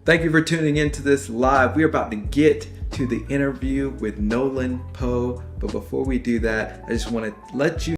Thank you for tuning into this live. We're about to get to the interview with Nolan Poe, but before we do that, I just want to let you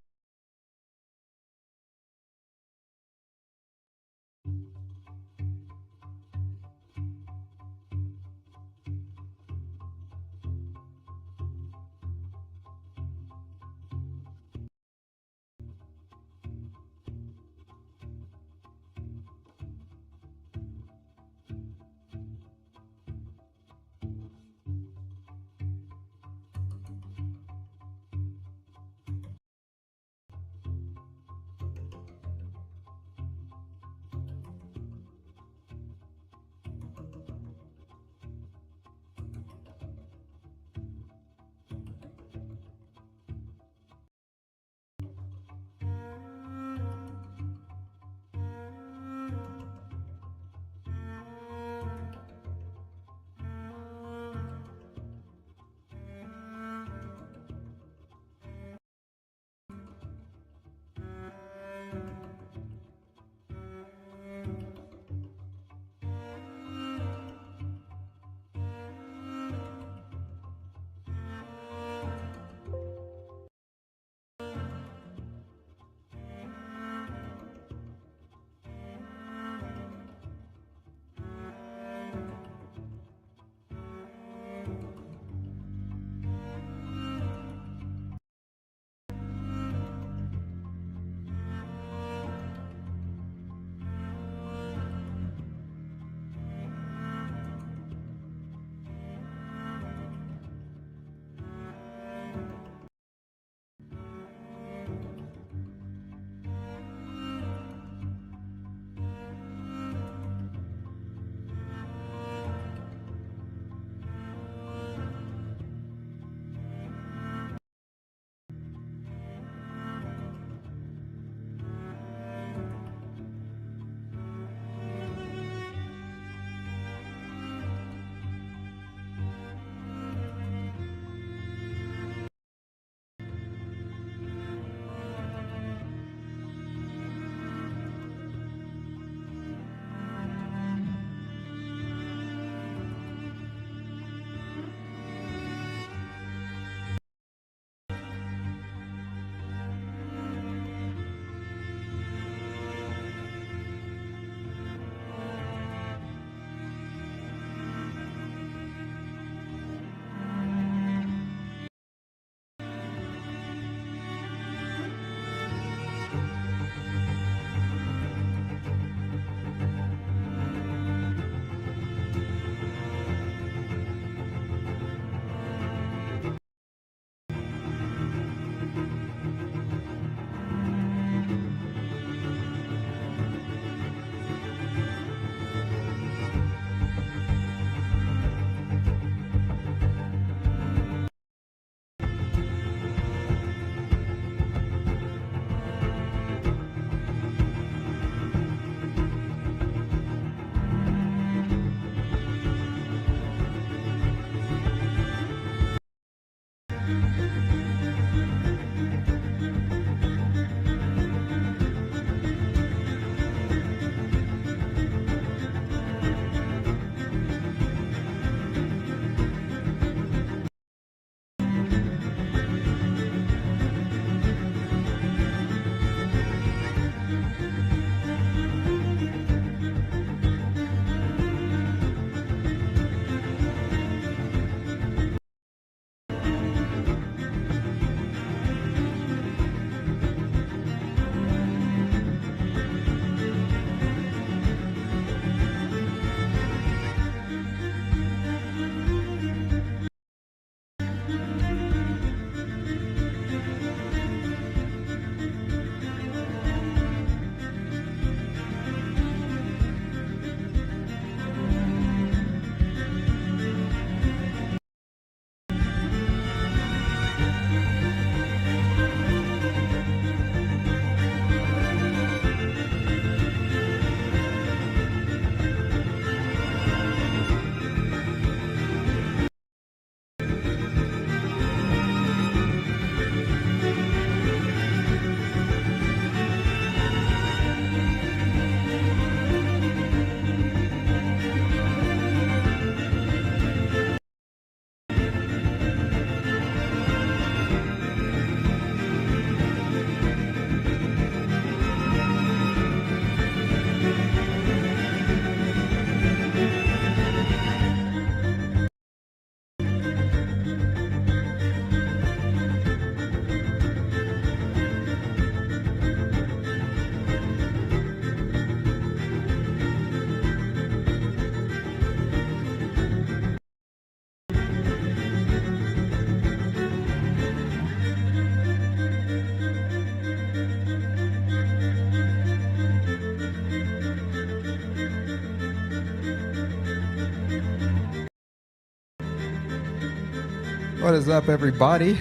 What is up, everybody?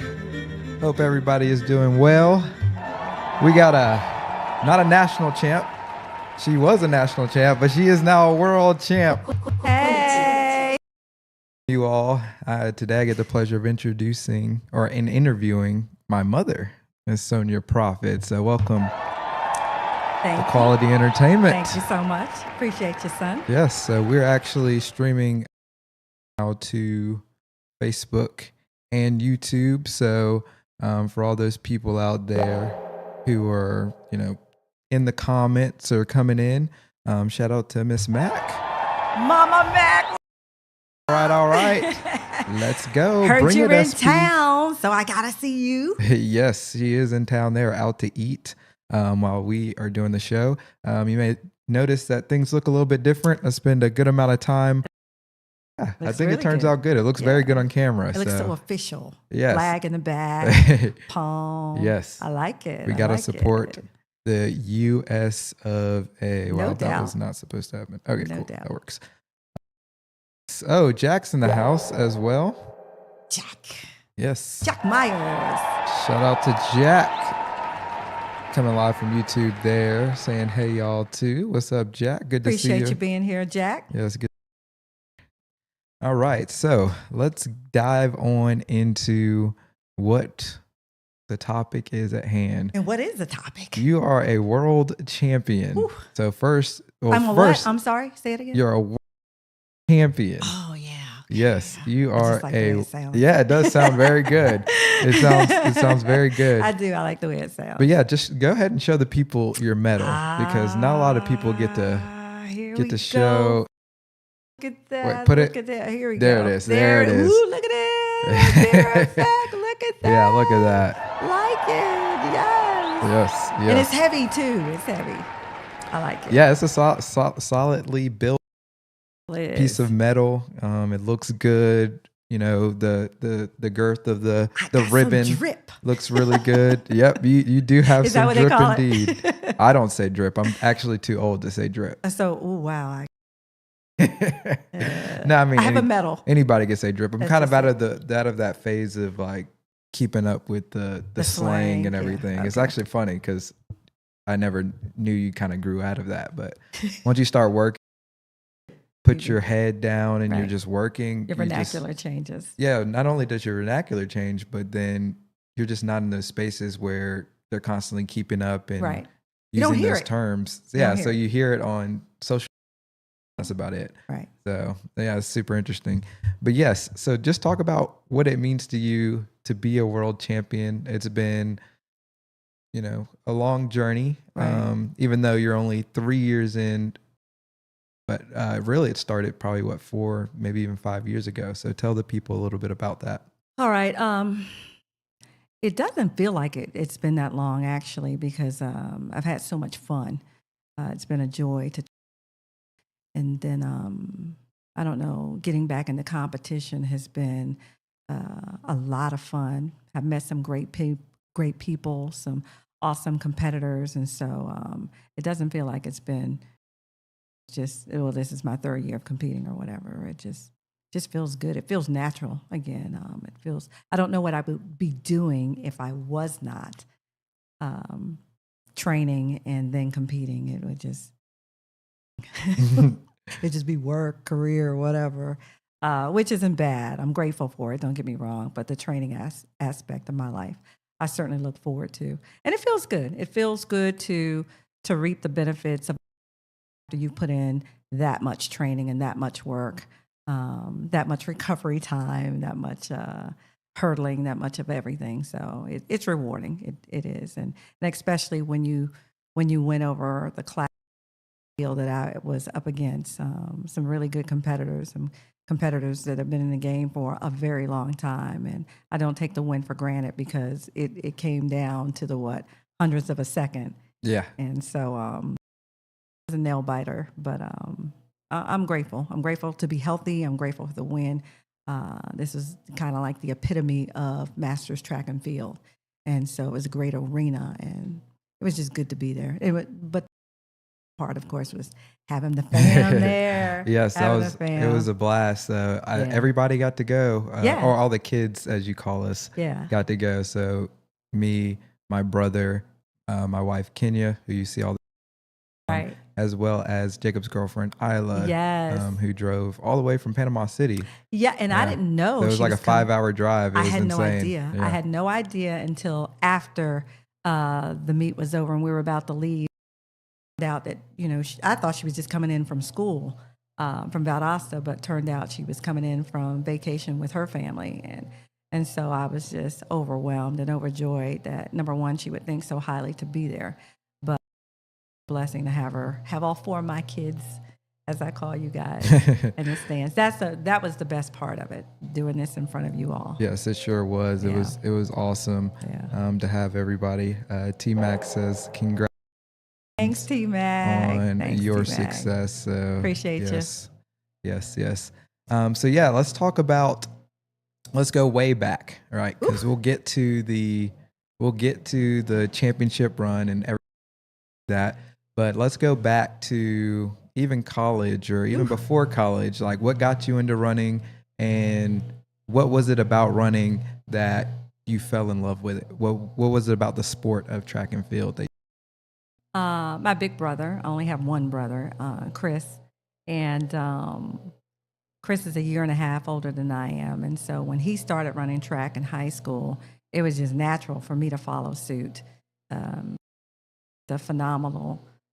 Hope everybody is doing well. We got not a national champ. She was a national champ, but she is now a world champ. Hey! You all, today I get the pleasure of introducing or interviewing my mother, Miss Sonja Profit. So welcome Thank to Quality Entertainment. Thank you so much. Appreciate you, son. Yes, so we're actually streaming now to Facebook and YouTube. So for all those people out there who are, in the comments or coming in, shout out to Miss Mac. Mama Mac. All right. Let's go. Heard Bring you're it, in SP. town, so I gotta see you. Yes, she is in town. They're out to eat while we are doing the show. You may notice that things look a little bit different. I spend a good amount of time. Yeah, I think it turns out good. It looks very good on camera. It looks so official. Yes. Flag in the back, palm. Yes. I like it. We got to support the US of A. Well, that was not supposed to happen. Okay, cool. That works. Oh, Jack's in the house as well. Jack. Yes. Jack Myers. Shout out to Jack. Coming live from YouTube there, saying hey y'all too. What's up, Jack? Good to see you. Appreciate you being here, Jack. Yes, good. All right, so let's dive on into what the topic is at hand. And what is the topic? You are a world champion. Ooh. So first, what? I'm sorry, say it again. You're a world champion. Oh yeah. Yes, you are like it does sound very good. It sounds very good. I do. I like the way it sounds. But yeah, just go ahead and show the people your medal because not a lot of people get to show. Look at that. Wait, put look at that. Here we there go. It is. There it is. Ooh, look at it. Mirror effect. Look at that. Yeah, look at that. Like it. Yes. Yes. And it's heavy too. It's heavy. I like it. Yeah, it's a solidly built piece of metal. It looks good. You know, the girth of the ribbon drip. Looks really good. Yep, you do have some drip indeed. I don't say drip. I'm actually too old to say drip. So, wow. No, I mean, I have a medal. Anybody can say drip. I'm kind of out of that phase of like keeping up with the slang and everything. Yeah, okay. It's actually funny because I never knew you kind of grew out of that. But once you start working, put your head down and you're just working. Your vernacular changes. Yeah, not only does your vernacular change, but then you're just not in those spaces where they're constantly keeping up and using those terms. Yeah, so you hear it on social. That's about it. Right. So yeah, it's super interesting. But yes, so just talk about what it means to you to be a world champion. It's been, a long journey. Right. Even though you're only 3 years in, but really it started probably 4, maybe even 5 years ago. So tell the people a little bit about that. All right. It doesn't feel like it's been that long actually, because I've had so much fun. It's been a joy to. And then, I don't know, getting back into competition has been a lot of fun. I've met some great people, some awesome competitors. And so it doesn't feel like it's been just, this is my 3rd year of competing or whatever. It just feels good. It feels natural again. I don't know what I would be doing if I was not training and then competing. It would just... It'd just be work, career, whatever, which isn't bad. I'm grateful for it. Don't get me wrong. But the training aspect of my life, I certainly look forward to. And it feels good. It feels good to reap the benefits of after you put in that much training and that much work, that much recovery time, that much hurdling, that much of everything. So it's rewarding. It is. And especially when you went over the class that I was up against, some really good competitors, some competitors that have been in the game for a very long time. And I don't take the win for granted because it came down to the hundredths of a second. Yeah. And so it was a nail biter, but I'm grateful. I'm grateful to be healthy. I'm grateful for the win. This is kind of like the epitome of Masters track and field. And so it was a great arena and it was just good to be there. But part, of course, was having the fam there. Yes, it was a blast. Everybody got to go, or all the kids, as you call us, got to go. So me, my brother, my wife Kenya, who you see all the time, as well as Jacob's girlfriend Isla, who drove all the way from Panama City. Yeah, and I didn't know. So it was like a 5-hour drive. It was insane. No idea. Yeah. I had no idea until after the meet was over and we were about to leave. Out that I thought she was just coming in from school from Valdosta, but turned out she was coming in from vacation with her family, and so I was just overwhelmed and overjoyed that, number one, she would think so highly to be there, but blessing to have all 4 of my kids, as I call you guys, in the stands. That was the best part of it, doing this in front of you all. Yes, it sure was. It was awesome to have everybody. T-Mac says congrats. Thanks, T-Mac. On your success. So appreciate you. Yes. So yeah, let's go way back, right? Because we'll get to the championship run and everything like that. But let's go back to even college or even before college. Like, what got you into running, and what was it about running that you fell in love with it? What was it about the sport of track and field that my big brother, I only have one brother, Chris, and Chris is 1.5 years older than I am. And so when he started running track in high school, it was just natural for me to follow suit.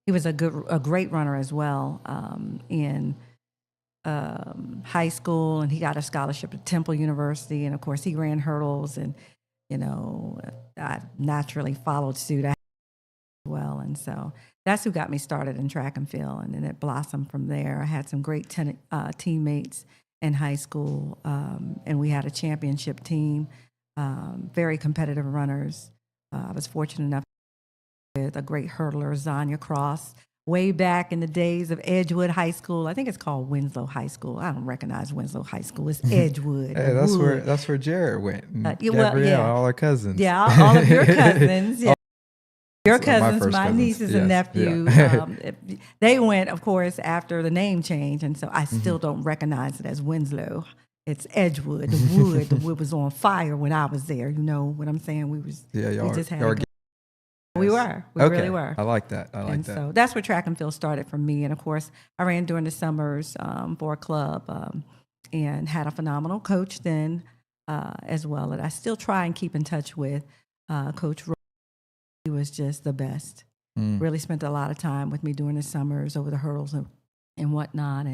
He was a great runner as well in high school, and he got a scholarship at Temple University. And of course, he ran hurdles, and I naturally followed suit well, and so that's who got me started in track and field, and then it blossomed from there. I had some great teammates in high school, and we had a championship team, very competitive runners. I was fortunate enough with a great hurdler, Sonja Profit, way back in the days of Edgewood High School. I think it's called Winslow High School. I don't recognize Winslow High School. It's Edgewood. Hey, that's where Jared went. Gabrielle, all our cousins. Yeah, all of your cousins. Yeah. Your cousins, my nieces and nephew, they went, of course, after the name change, and so I still don't recognize it as Winslow. It's Edgewood. The wood was on fire when I was there. You know what I'm saying? We really were. I like that. So that's where track and field started for me. And of course, I ran during the summers for a club and had a phenomenal coach then as well. And I still try and keep in touch with Coach. He was just the best. Really spent a lot of time with me during the summers over the hurdles and whatnot,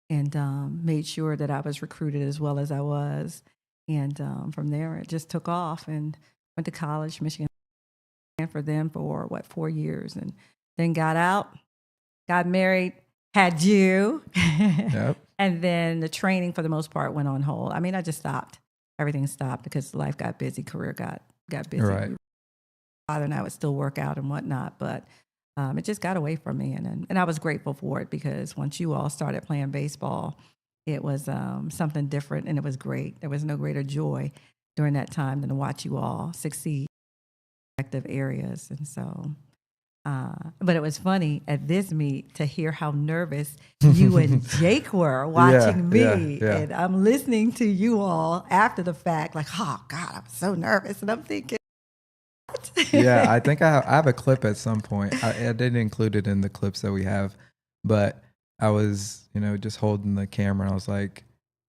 and made sure that I was recruited as well as I was. And from there, it just took off, and went to college, Michigan, for them for 4 years, and then got out, got married, had you, and then the training for the most part went on hold. I mean, I just stopped. Everything stopped because life got busy, career got busy. Right. Father and I would still work out and whatnot, but it just got away from me, and I was grateful for it, because once you all started playing baseball, it was something different, and it was great. There was no greater joy during that time than to watch you all succeed in respective areas. And so, but it was funny at this meet to hear how nervous you and Jake were watching me, and I'm listening to you all after the fact, like, oh God, I was so nervous, and I'm thinking. Yeah, I think I have a clip at some point. I didn't include it in the clips that we have, but I was, just holding the camera, and I was like,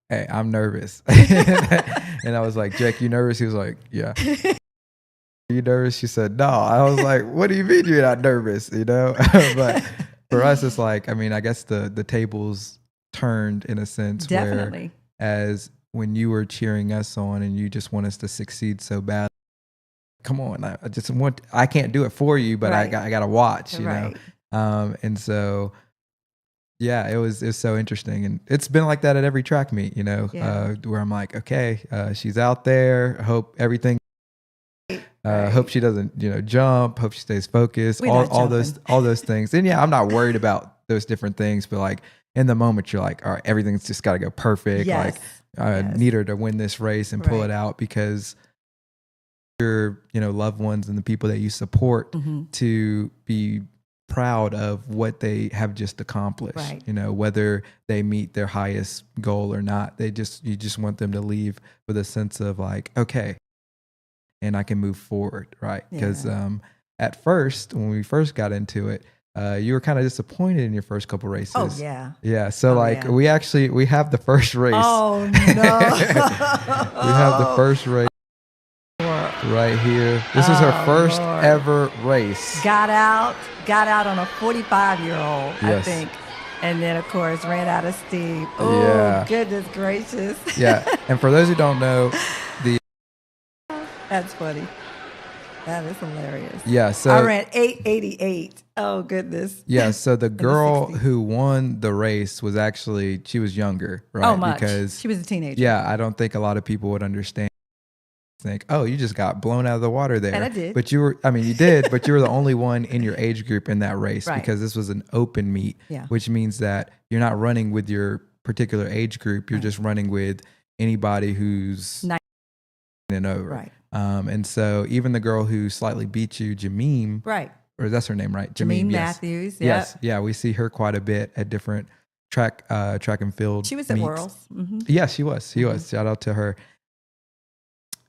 "Hey, I'm nervous," and I was like, "Jack, you nervous?" He was like, "Yeah." Are you nervous? She said, "No." I was like, "What do you mean you're not nervous?" But for us, it's like, I mean, I guess the tables turned in a sense. Definitely. As when you were cheering us on and you just want us to succeed so bad. Come on, I can't do it for you, but I got to watch, you know? And so, yeah, it was so interesting. And it's been like that at every track meet, where I'm like, okay, she's out there. Hope everything, hope she doesn't, jump, hope she stays focused, all those things. And yeah, I'm not worried about those different things, but like in the moment you're like, all right, everything's just got to go perfect. Yes. Like need her to win this race and pull it out, because your loved ones and the people that you support to be proud of what they have just accomplished. Right. You know, whether they meet their highest goal or not, you just want them to leave with a sense of like, okay, and I can move forward, right? Because at first, when we first got into it, you were kind of disappointed in your first couple races. Oh yeah. Yeah. So we have the first race. Oh no. We have the first race right here. This is her first ever race. Got out on a 45-year-old, I think. And then, of course, ran out of steam. Oh, goodness gracious. Yeah. And for those who don't know, that's funny. That is hilarious. Yeah. So I ran 8:88. Oh, goodness. Yeah. So the girl who won the race she was younger, right? Oh, much. Because she was a teenager. Yeah. I don't think a lot of people would understand. Think, oh, you just got blown out of the water there. And I did. But you did, but you were the only one in your age group in that race because this was an open meet, which means that you're not running with your particular age group. You're just running with anybody who's 9 and over. Right. And so even the girl who slightly beat you, Jameem, right? Or that's her name, right? Jameem Matthews. Yep. Yes. Yeah. We see her quite a bit at different track and field. She was at Worlds. Mm-hmm. Yeah, she was. Shout out to her.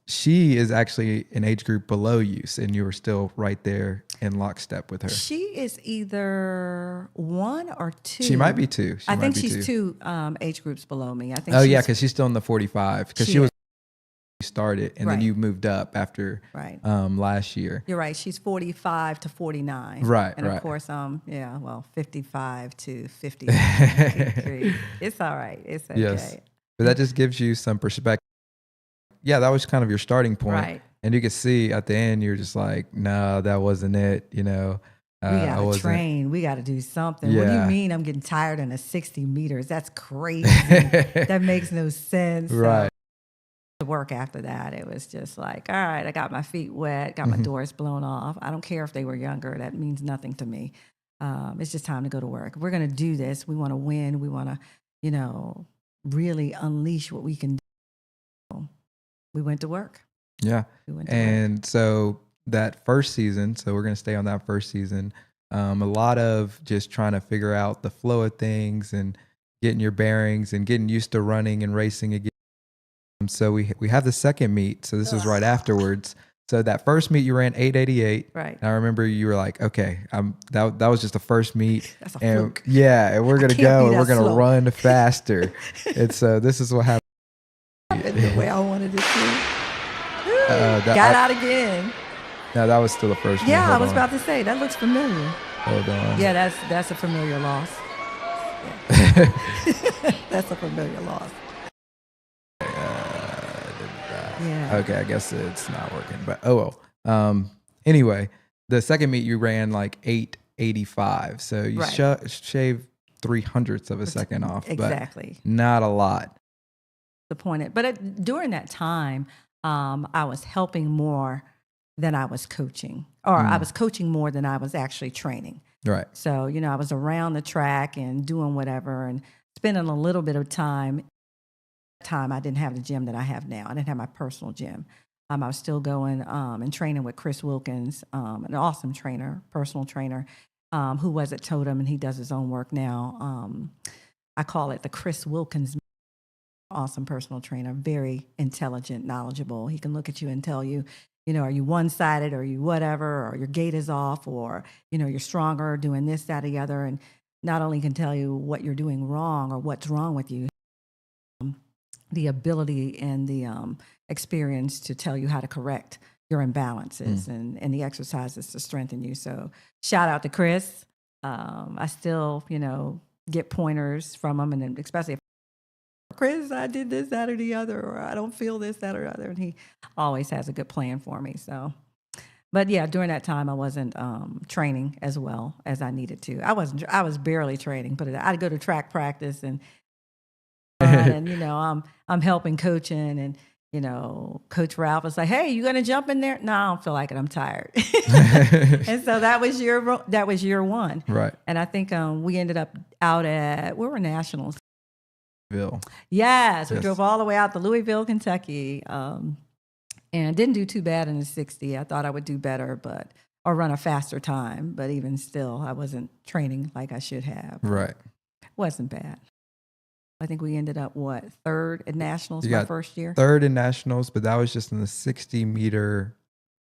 She is actually an age group below you, and you were still right there in lockstep with her. She is either 1 or 2. She might be 2. I think she's 2 age groups below me. I think. Oh yeah, because she's still in the 45. Because she was started, and then you moved up after last year. You're right. She's 45 to 49. Right. And of course, 55 to 53. It's all right. It's okay. Yes. But that just gives you some perspective. Yeah, that was kind of your starting point. Right. And you could see at the end, you're just like, no, that wasn't it. You know, we got to train. We got to do something. Yeah. What do you mean I'm getting tired in a 60 meters? That's crazy. That makes no sense. Right. So, to work after that, it was just like, all right, I got my feet wet, got my doors blown off. I don't care if they were younger. That means nothing to me. It's just time to go to work. We're going to do this. We want to win. We want to, really unleash what we can do. We went to work. Yeah. And so that first season, so we're going to stay on that first season, a lot of just trying to figure out the flow of things and getting your bearings and getting used to running and racing again. So we have the second meet. So this was right afterwards. So that first meet you ran 8:88. Right. And I remember you were like, okay, that was just the first meet. That's a fluke. Yeah, and we're going to go and we're going to run faster. And so this is what happened. The way I wanted it to. Got out again. No, that was still the first one. Yeah, I was about to say, that looks familiar. Hold on. Yeah, that's a familiar loss. Yeah. That's a familiar loss. Yeah. Okay, I guess it's not working, but oh well. Anyway, the second meet you ran like 8:85, so you shaved 0.03 of a second off. Exactly. But not a lot. Disappointed, but during that time, I was helping more than I was coaching, or I was coaching more than I was actually training. Right. So I was around the track and doing whatever, and spending a little bit of time. I didn't have the gym that I have now. I didn't have my personal gym. I was still going and training with Chris Wilkins, an awesome trainer, personal trainer, who was at Totem, and he does his own work now. I call it the Chris Wilkins. Awesome personal trainer, very intelligent, knowledgeable. He can look at you and tell you, are you one-sided, or you whatever, or your gait is off, or, you're stronger doing this, that, or the other. And not only can tell you what you're doing wrong or what's wrong with you, the ability and the experience to tell you how to correct your imbalances and the exercises to strengthen you. So shout out to Chris. I still, get pointers from him, and then especially if Chris, I did this, that, or the other, or I don't feel this, that, or the other. And he always has a good plan for me. So, but yeah, during that time, I wasn't training as well as I needed to. I was barely training, but I'd go to track practice and I'm helping coaching, and Coach Ralph was like, "Hey, you gonna jump in there?" No, I don't feel like it. I'm tired. And so that was year one. Right. And I think we ended up out at, where were nationals? Yes, we drove all the way out to Louisville, Kentucky, and didn't do too bad in the 60. I thought I would do better, or run a faster time. But even still, I wasn't training like I should have. Right. Wasn't bad. I think we ended up, third at nationals my first year? Third in nationals, but that was just in the 60-meter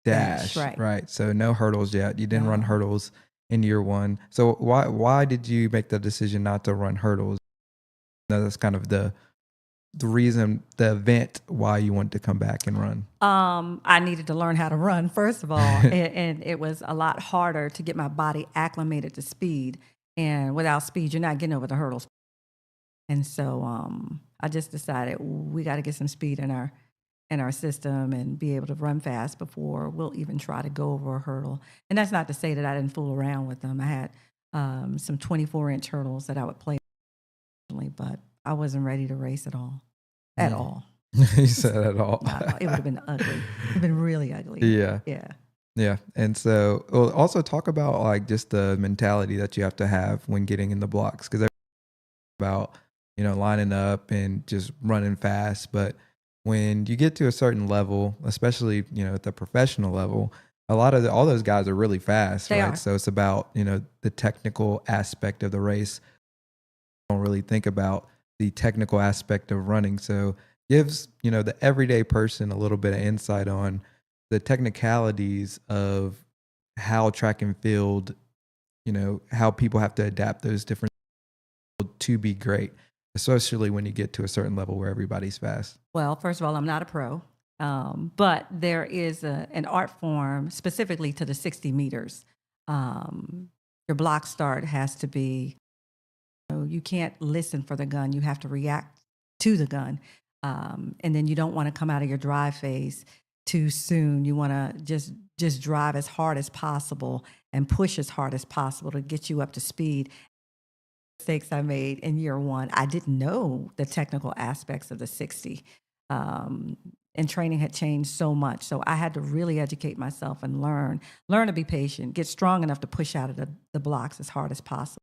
dash. Right. So no hurdles yet. You didn't run hurdles in year one. So why did you make the decision not to run hurdles? No, that's kind of the reason, the event why you wanted to come back and run. I needed to learn how to run, first of all, and it was a lot harder to get my body acclimated to speed. And without speed, you're not getting over the hurdles. And so I just decided we got to get some speed in our system and be able to run fast before we'll even try to go over a hurdle. And that's not to say that I didn't fool around with them. I had some 24-inch hurdles that I would play, but I wasn't ready to race at all. At all. You said at all. No, it would have been ugly. It would have been really ugly. Yeah. Yeah. Yeah. And so we'll also talk about like just the mentality that you have to have when getting in the blocks, because about lining up and just running fast. But when you get to a certain level, especially, at the professional level, all those guys are really fast, They right? are. So it's about, the technical aspect of the race. I don't really think about the technical aspect of running. So gives, the everyday person a little bit of insight on the technicalities of how track and field, how people have to adapt those different to be great, especially when you get to a certain level where everybody's fast. Well, first of all, I'm not a pro, but there is an art form specifically to the 60 meters. Your block start has to be, you can't listen for the gun. You have to react to the gun. And then you don't want to come out of your drive phase too soon. You want to just drive as hard as possible and push as hard as possible to get you up to speed. Mistakes I made in year one, I didn't know the technical aspects of the 60. And training had changed so much. So I had to really educate myself and learn to be patient, get strong enough to push out of the blocks as hard as possible.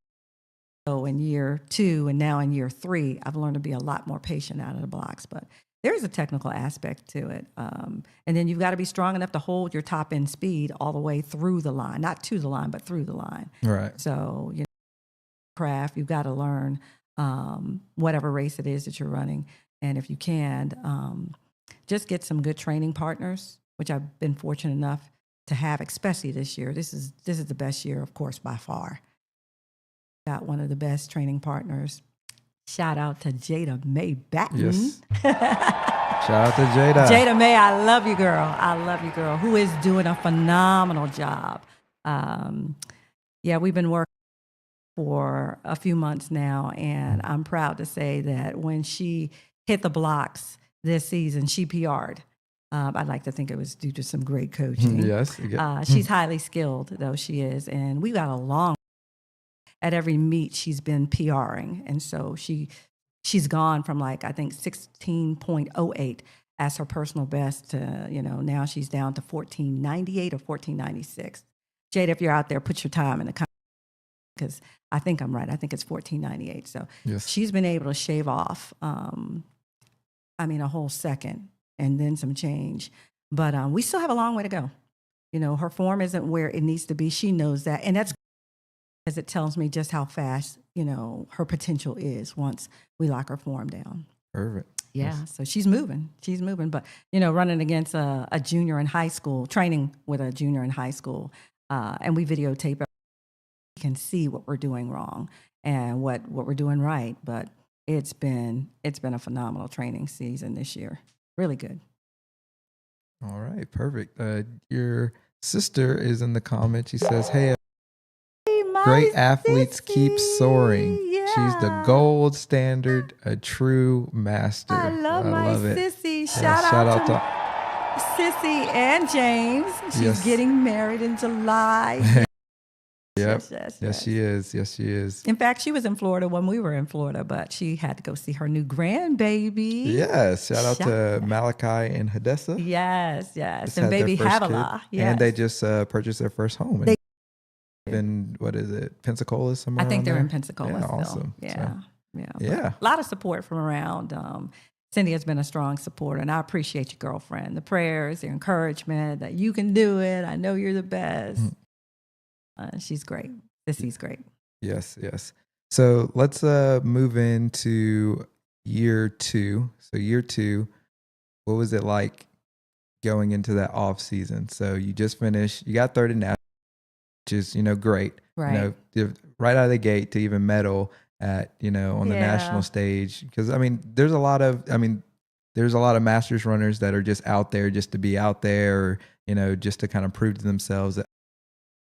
So in year two and now in year three, I've learned to be a lot more patient out of the blocks. But there's a technical aspect to it. And then you've got to be strong enough to hold your top end speed all the way through the line, not to the line, but through the line. Right. So, craft, you've got to learn whatever race it is that you're running. And if you can, just get some good training partners, which I've been fortunate enough to have, especially this year. This is the best year, of course, by far. Got one of the best training partners. Shout out to Jada May Batten. Yes. Shout out to Jada. Jada May, I love you, girl. I love you, girl, who is doing a phenomenal job. We've been working for a few months now, and I'm proud to say that when she hit the blocks this season, she PR'd. I'd like to think it was due to some great coaching. Yes. She's highly skilled, though she is, and we got along. At every meet, she's been PRing, and so she's gone from I think 16.08 as her personal best to now she's down to 1498 or 1496. Jada, if you're out there, put your time in the comments, because I think I'm right. I think it's 1498. So yes. She's been able to shave off, a whole second and then some change. But we still have a long way to go. Her form isn't where it needs to be. She knows that. And that's because it tells me just how fast, her potential is once we lock her form down. Perfect. Yeah. Yes. So she's moving. But, running against a junior in high school, training with a junior in high school, and we videotape it. We can see what we're doing wrong and what we're doing right. But it's been a phenomenal training season this year. Really good. All right. Perfect. Your sister is in the comments. She says, "Hey, great athletes keep soaring. Yeah. She's the gold standard, a true master." I love my it. sissy. Shout out to Sissy and James. She's getting married in July. Yep. Yes, she is. Yes, she is. In fact, she was in Florida when we were in Florida, but she had to go see her new grandbaby. Yes. Shout out to Malachi and Hadessa. Yes. And baby Havilah. Yes. And they just purchased their first home. In what is it, Pensacola somewhere? I think they're there? in Pensacola yeah, still. Awesome. Yeah. A lot of support from around. Cindy has been a strong supporter, and I appreciate you, girlfriend. The prayers, the encouragement that you can do it. I know you're the best. She's great. Sissy's great. Yes, yes. So let's move into year 2. So year 2, what was it like going into that off season? So you just finished, you got third in national, which is, great. Right. Right out of the gate to even medal at, on the national stage. Because there's a lot of masters runners that are just out there just to be out there, or, just to kind of prove to themselves that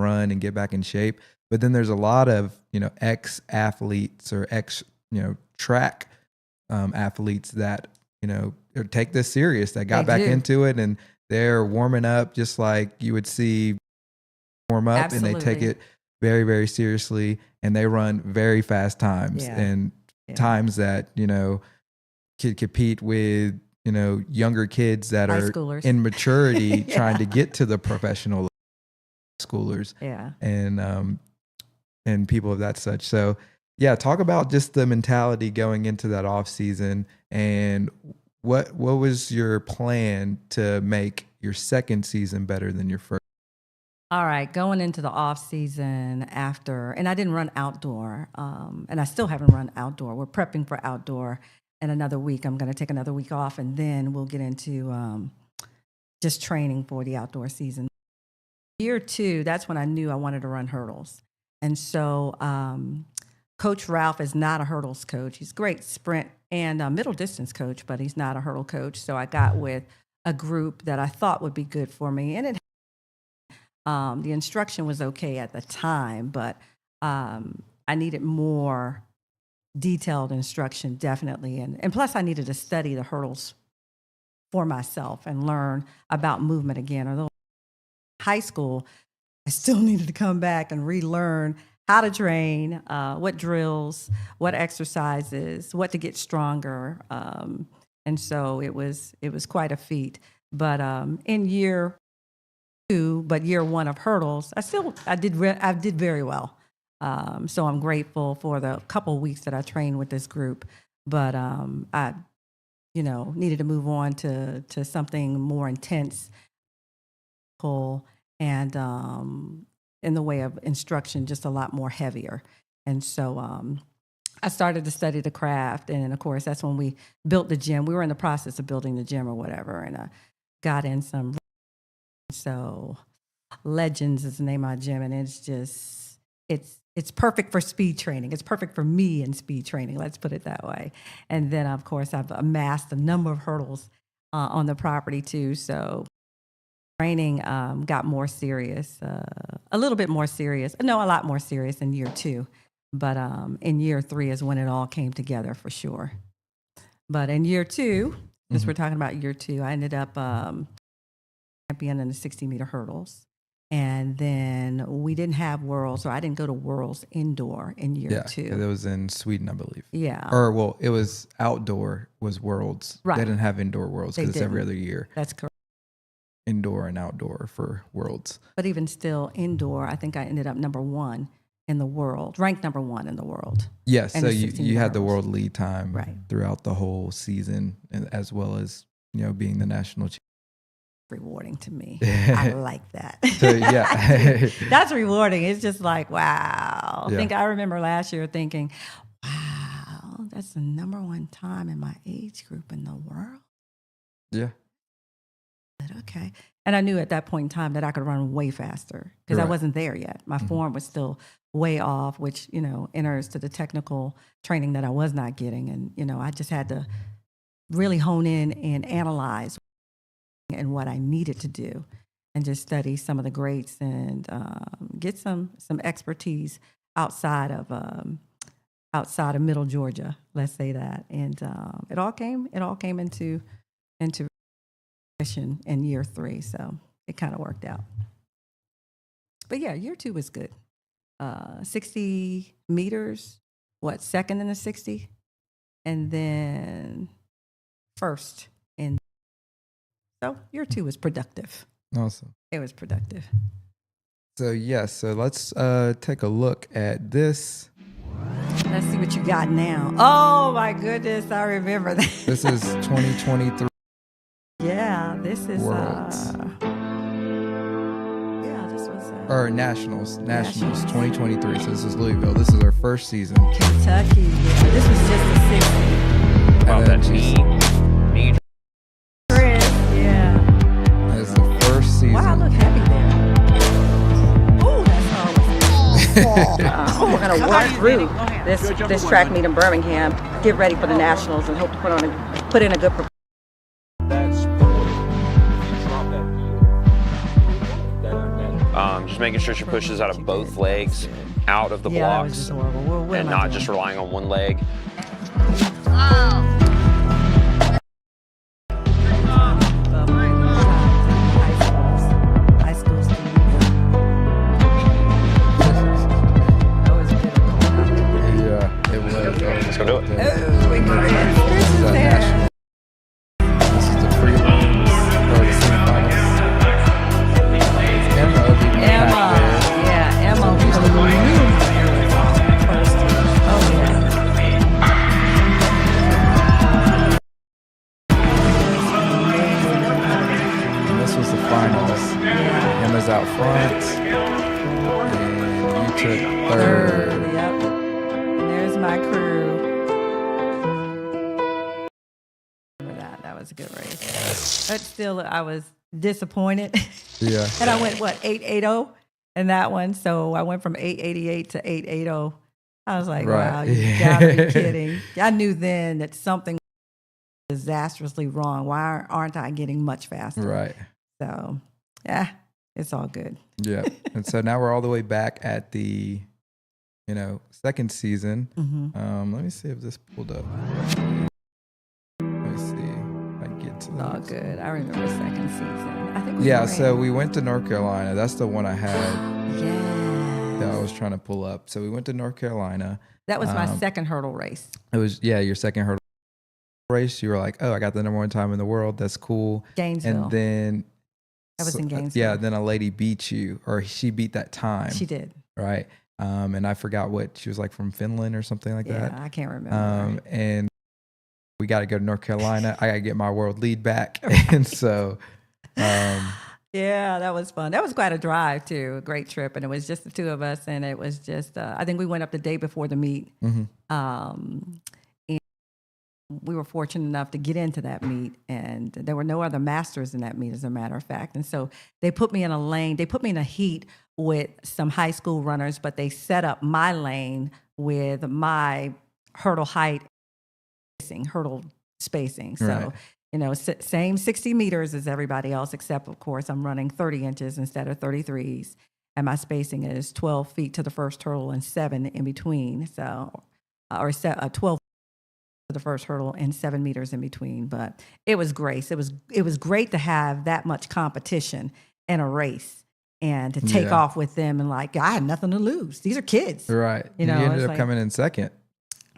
run and get back in shape. But then there's a lot of, ex athletes or ex, track athletes that, take this serious, that got back into it, and they're warming up just like you would see warm up. Absolutely. And they take it very, very seriously, and they run very fast times and times that, could compete with, younger kids that high are schoolers in maturity trying to get to the professional schoolers and people of that such. So talk about just the mentality going into that off season, and what was your plan to make your second season better than your first? All right, going into the off season after, and I didn't run outdoor, and I still haven't run outdoor. We're prepping for outdoor in another week. I'm going to take another week off, and then we'll get into just training for the outdoor season. Year 2, that's when I knew I wanted to run hurdles. And so Coach Ralph is not a hurdles coach. He's a great sprint and middle distance coach, but he's not a hurdle coach. So I got with a group that I thought would be good for me. And the instruction was okay at the time, but I needed more detailed instruction, definitely. And plus I needed to study the hurdles for myself and learn about movement again. Although high school, I still needed to come back and relearn how to train, what drills, what exercises, what to get stronger. And so it was quite a feat. But in year 2, but year 1 of hurdles, I did very well. So I'm grateful for the couple of weeks that I trained with this group. But I, needed to move on to something more intense, and in the way of instruction, just a lot more heavier. And so I started to study the craft. And of course, that's when we built the gym. We were in the process of building the gym or whatever. And I got in some, so Legends is the name of my gym. And it's just, it's perfect for speed training. It's perfect for me in speed training. Let's put it that way. And then of course, I've amassed a number of hurdles on the property too. So training got more serious, a little bit more serious. No, a lot more serious in year 2. But in year 3 is when it all came together for sure. But in year 2, since we're talking about year 2, I ended up champion in the 60-meter hurdles. And then we didn't have Worlds, or I didn't go to Worlds indoor in year 2. Yeah, it was in Sweden, I believe. Yeah. Or, well, it was outdoor, was Worlds. Right. They didn't have indoor Worlds because it's every other year. That's correct. Indoor and outdoor for Worlds. But even still, indoor, I think I ended up number 1 in the world, ranked number 1 in the world. Yes, so you had the world lead time throughout the whole season, as well as being the national champion. Rewarding to me. I like that. So, yeah. That's rewarding. It's just like, wow. I remember last year thinking, wow, that's the number 1 time in my age group in the world. Yeah. Okay. And I knew at that point in time that I could run way faster because I wasn't there yet. My form was still way off, which, enters to the technical training that I was not getting. And, I just had to really hone in and analyze and what I needed to do and just study some of the greats and get some expertise outside of Middle Georgia, let's say that. And it all came into in year 3, so it kind of worked out. But yeah, year 2 was good. 60 meters, second in the 60, and then first in. So year 2 was productive. Awesome. It was productive. So so let's take a look at this. Let's see what you got now. Oh my goodness, I remember that. This is 2023. Yeah, this is Worlds. this was or Nationals 2023. So this is Louisville. This is our first season. Kentucky. Yeah. This was just the 60. Wow, that's me. Chris, yeah. That's the first season. Wow, I look happy there. Ooh, that's We're going to work through this track meet in Birmingham, get ready for the Nationals, and hope to put in a good performance. Just making sure she pushes out of both legs, out of the blocks, and not just relying on one leg. Yeah, it was. Let's go do it. This is the prelims or the semifinals. Emma will be back there. Emma. And this was the finals. Emma's out front, and you took third. Yep. And there's my crew. That was a good race. But still, I was disappointed. Yeah. And I went, 880 in that one. So I went from 888 to 880. I was like, wow, you gotta be kidding. I knew then that something was disastrously wrong. Why aren't I getting much faster? Right. So, yeah, it's all good. Yeah. And so now we're all the way back at the, second season. Mm-hmm. Let me see if this pulled up. Let me see if I can get to that. All good. I remember second season. I think So we went to North Carolina. That's the one I had. Yeah. That I was trying to pull up. So we went to North Carolina. That was my second hurdle race. It was, your second hurdle race. You were like, oh, I got the #1 time in the world. That's cool. Gainesville. And then I was in Gainesville. Yeah, then a lady beat you, or she beat that time. She did. Right. And I forgot what she was, like from Finland or something like that. Yeah, I can't remember. And we got to go to North Carolina. I got to get my world lead back. And so, yeah, that was fun. That was quite a drive too, a great trip. And it was just the two of us. And it was just, I think we went up the day before the meet. Mm-hmm. And we were fortunate enough to get into that meet, and there were no other masters in that meet, as a matter of fact. And so they put me in a lane. They put me in a heat with some high school runners, but they set up my lane with my hurdle height, hurdle spacing. So, same 60 meters as everybody else, except, of course, I'm running 30 inches instead of 33s. And my spacing is 12 feet to the first hurdle and 7 in between. So, or 12 to the first hurdle and 7 meters in between. But it was great. It was great to have that much competition in a race and to take off with them, and like, I had nothing to lose. These are kids. Right. You ended up coming in second.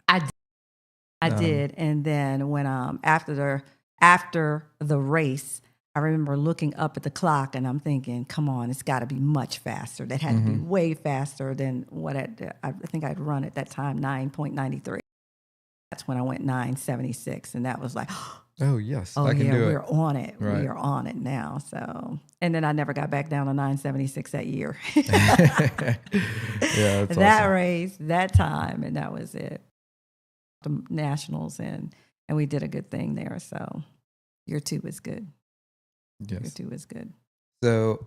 I did. And then when after the race, I remember looking up at the clock and I'm thinking, come on, it's got to be much faster. That had to be way faster than what I think I'd run at that time, 9.93. That's when I went 9.76, and that was like, oh yes, I can do it. We're on it. Right. We're on it now. So, and then I never got back down to 9.76 that year. Yeah, that's that awesome. race, that time, and that was it. The Nationals, and we did a good thing there. So, year 2 was good. Yes. Year 2 was good. So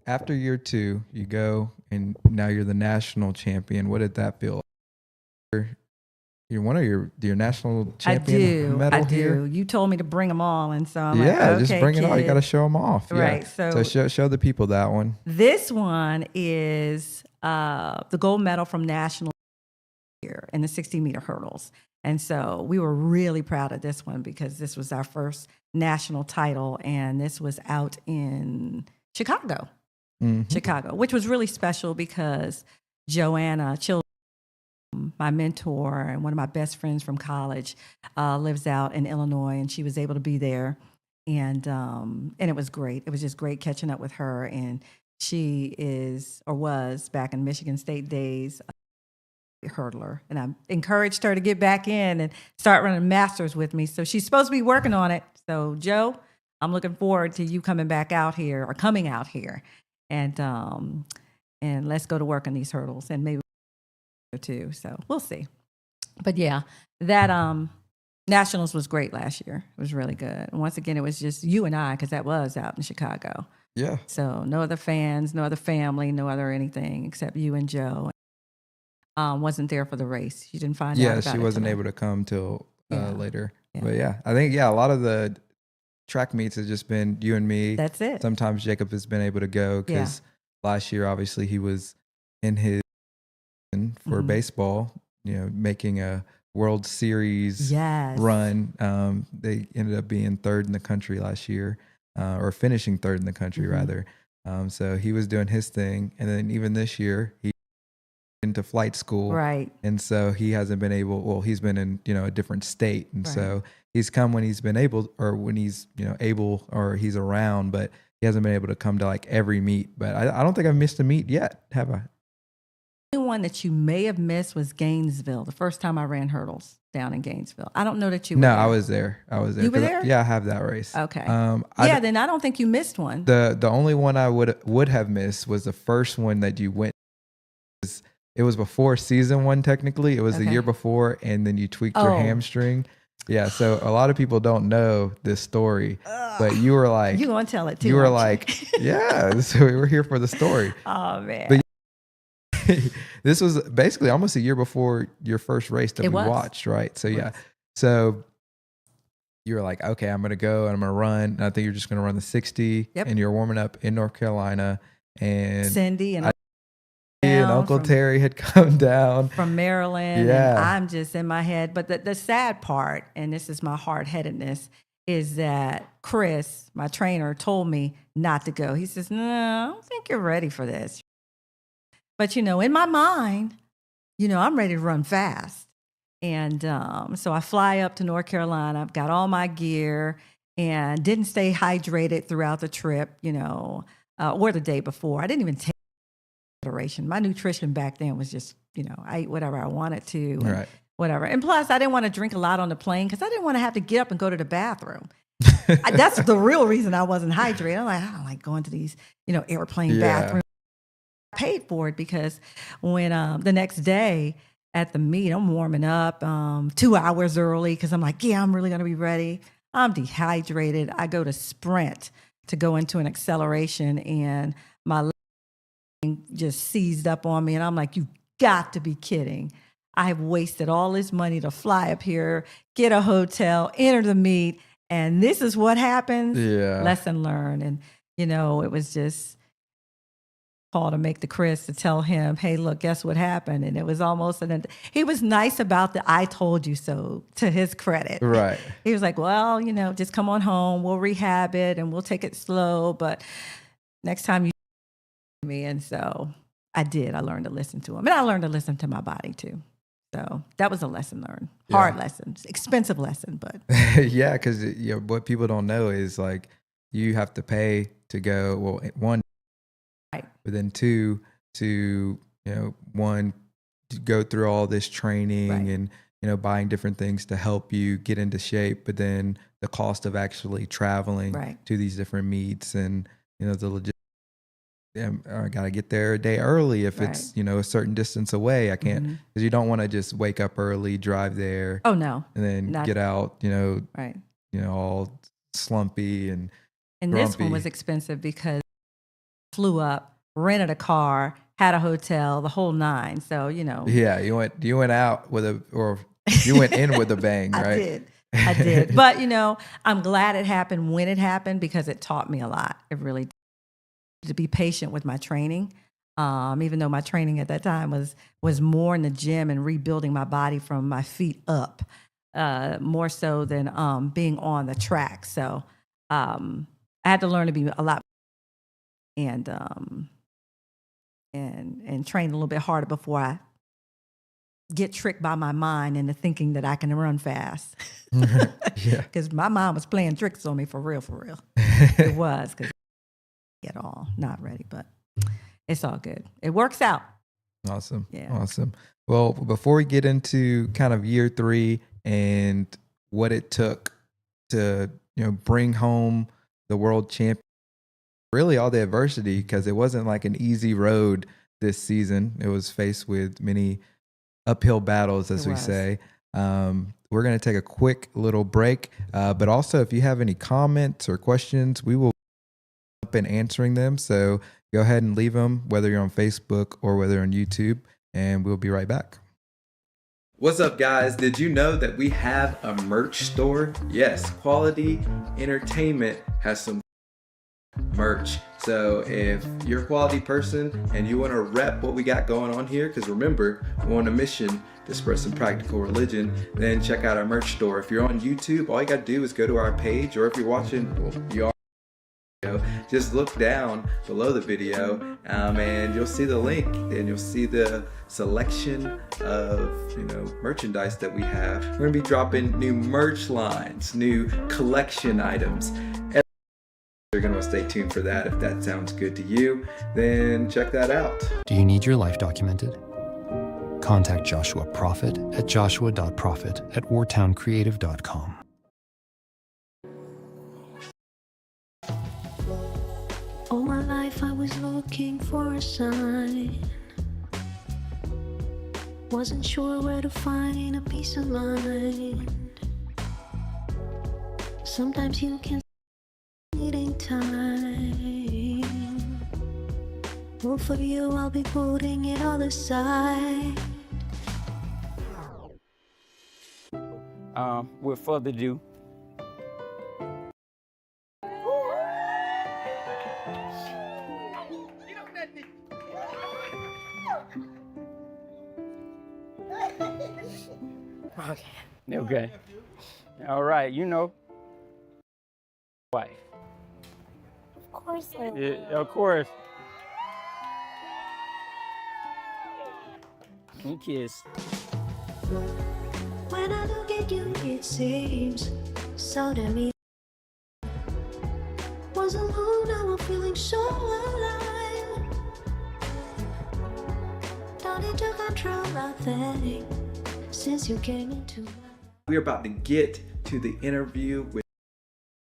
after year 2, you go and now you're the national champion. What did that feel like? You're one of your national champion medal here? You told me to bring them all, and so I'm like, just okay, bring it all. You got to show them off. Right. Yeah. So show the people that one. This one is the gold medal from national here in the 60-meter hurdles. And so we were really proud of this one because this was our first national title, and this was out in Chicago, which was really special because Joanna Children, my mentor and one of my best friends from college, lives out in Illinois, and she was able to be there, and it was great. It was just great catching up with her, and she is or was back in Michigan State days a hurdler, and I encouraged her to get back in and start running masters with me. So she's supposed to be working on it. So Joe, I'm looking forward to you coming out here. and let's go to work on these hurdles and maybe too. So we'll see. But yeah, that Nationals was great last year. It was really good. And once again, it was just you and I, because that was out in Chicago. Yeah. So no other fans, no other family, no other anything except you and Joe. Wasn't there for the race. She didn't find out about it. Yeah, she wasn't able to come till later. Yeah. But yeah, I think, a lot of the track meets has just been you and me. That's it. Sometimes Jacob has been able to go because last year, obviously, he was in his for baseball, making a World Series run. They ended up being third in the country last year, or finishing third in the country rather. So he was doing his thing. And then even this year, he into flight school. Right. And so he hasn't been able, he's been in, a different state. And so he's come when he's been able, or when he's, able, or he's around, but he hasn't been able to come to like every meet. But I don't think I've missed a meet yet, have I? The only one that you may have missed was Gainesville, the first time I ran hurdles down in Gainesville. I don't know that you were there. I was there. You were there? Yeah, I have that race. Okay. Then I don't think you missed one. The only one I would have missed was the first one that you went. It was before season one, technically. It was the year before, and then you tweaked your hamstring. Yeah, so a lot of people don't know this story, but you were like... You're going to tell it too. You were like, yeah, so we were here for the story. Oh, man. But this was basically almost a year before your first race that we watched, right? So, So you were like, okay, I'm going to go and I'm going to run. And I think you're just going to run the 60. Yep. And you're warming up in North Carolina. And Cindy and Uncle Terry had come down from Maryland. Yeah. And I'm just in my head. But the sad part, and this is my hard-headedness, is that Chris, my trainer, told me not to go. He says, no, I don't think you're ready for this. But, in my mind, I'm ready to run fast. And so I fly up to North Carolina. I've got all my gear and didn't stay hydrated throughout the trip, or the day before. I didn't even take consideration. My nutrition back then was just, I ate whatever I wanted to. And whatever. And plus, I didn't want to drink a lot on the plane because I didn't want to have to get up and go to the bathroom. That's the real reason I wasn't hydrated. I'm like, I don't like going to these, airplane bathrooms. I paid for it because when the next day at the meet, I'm warming up 2 hours early because I'm like, I'm really going to be ready. I'm dehydrated. I go to sprint to go into an acceleration and my leg just seized up on me. And I'm like, you got to be kidding. I have wasted all this money to fly up here, get a hotel, enter the meet, and this is what happens. Yeah. Lesson learned. And, it was just call to make the Chris to tell him, hey, look, guess what happened? And it was almost, he was nice about the I told you so, to his credit. Right. He was like, well, just come on home. We'll rehab it and we'll take it slow. But next time you me. And so I did. I learned to listen to him. And I learned to listen to my body too. So that was a lesson learned. Hard lesson, expensive lesson, but. Yeah, because what people don't know is like you have to pay to go, well, one, right. But then two, to, one, to go through all this training and, buying different things to help you get into shape, but then the cost of actually traveling to these different meets and, the legit. I got to get there a day early if it's, a certain distance away. I can't, because you don't want to just wake up early, drive there. Oh, no. And then get out, all slumpy and grumpy. This one was expensive because I flew up, rented a car, had a hotel, the whole nine. So, Yeah, you went out with you went in with a bang, right? I did. But, I'm glad it happened when it happened because it taught me a lot. It really did. To be patient with my training, even though my training at that time was more in the gym and rebuilding my body from my feet up, more so than being on the track. So I had to learn to be a lot and train a little bit harder before I get tricked by my mind into thinking that I can run fast. Because my mind was playing tricks on me for real. It was because. At all, not ready, but it's all good. It works out. Awesome. Yeah. Awesome. Well, before we get into kind of year 3 and what it took to, bring home the world champion really all the adversity, because it wasn't like an easy road this season. It was faced with many uphill battles, as we say. We're going to take a quick little break, but also if you have any comments or questions, we will be up and answering them. So go ahead and leave them, whether you're on Facebook or whether on YouTube, and we'll be right back. What's up, guys? Did you know that we have a merch store? Yes, Quality Entertainment has some merch. So if you're a quality person and you want to rep what we got going on here, because remember, we're on a mission to spread some practical religion, then check out our merch store. If you're on YouTube, all you got to do is go to our page, or if you're watching, well, you are, just look down below the video and you'll see the link, and you'll see the selection of merchandise that we have. We're gonna be dropping new merch lines, new collection items. You're gonna stay tuned for that. If that sounds good to you, then check that out. Do you need your life documented? Contact Joshua Profit at joshua.profit@wartowncreative.com. All my life I was looking for a sign. Wasn't sure where to find a peace of mind. Sometimes you can needing time. Well, for you I'll be putting it all aside. With further ado, okay. All right, wife. Of course I will. Yeah, of course. And kiss. When I look at you, it seems so damn easy. Was alone, now I'm feeling so alive. Don't need to control nothing since you came into my life. We're about to get to the interview with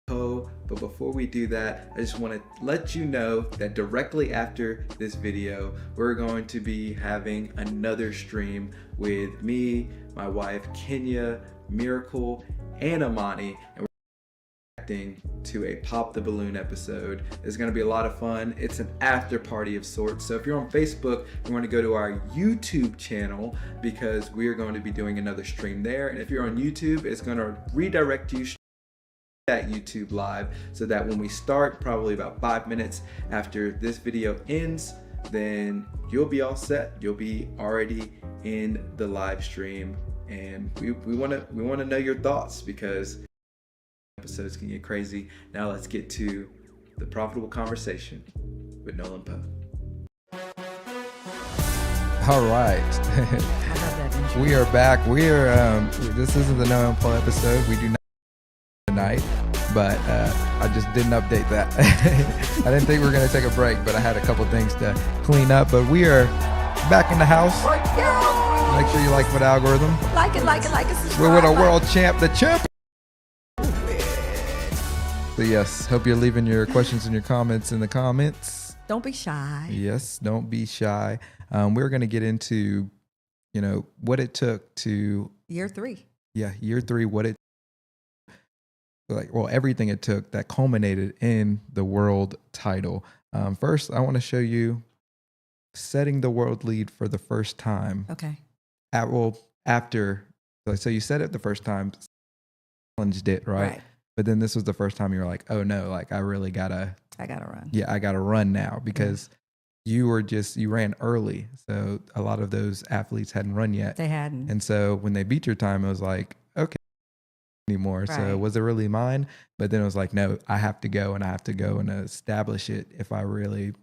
Poe, but before we do that, I just want to let you know that directly after this video, we're going to be having another stream with me, my wife Kenya, Miracle, and Amani, and we're reacting to a Pop the Balloon episode. It's going to be a lot of fun. It's an after party of sorts. So if you're on Facebook, you want to go to our YouTube channel, because we are going to be doing another stream there. And if you're on YouTube, it's going to redirect you that YouTube live, so that when we start, probably about 5 minutes after this video ends, then you'll be all set. You'll be already in the live stream, and we want to know your thoughts, because episodes can get crazy. Now let's get to the profitable conversation with Nolan Poe. All right. We are back. We are this isn't the Nolan Poe episode. We do not tonight, but I just didn't update that. I didn't think we were going to take a break, but I had a couple things to clean up. But we are back in the house. Make sure you like the algorithm. Like it, subscribe. We're with a world champ, the champ. So yes, hope you're leaving your questions and your comments in the comments. Don't be shy. Yes, don't be shy. We're going to get into, what it took to year 3. Yeah, year 3. What it everything it took that culminated in the world title. First, I want to show you setting the world lead for the first time. Okay. After, so you said it the first time, challenged it, right? But then this was the first time you were like, oh no, like I gotta run. Yeah, I gotta run now, because you ran early. So a lot of those athletes hadn't run yet. They hadn't. And so when they beat your time, it was like, okay, anymore. So was it really mine? But then it was like, no, I have to go and establish it if I really,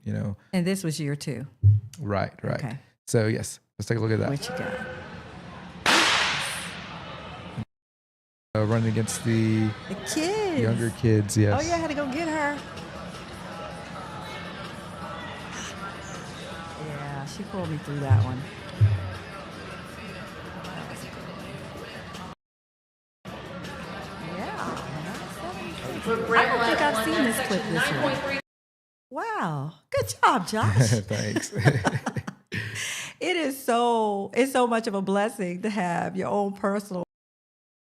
And this was year 2. Right. Okay. So yes, let's take a look at that. What you got? Running against the kids. Younger kids, yes. Oh, yeah, I had to go get her. Yeah, she pulled me through that one. Yeah. I don't think I've seen this clip this year. Wow. Good job, Josh. Thanks. It's so much of a blessing to have your own personal.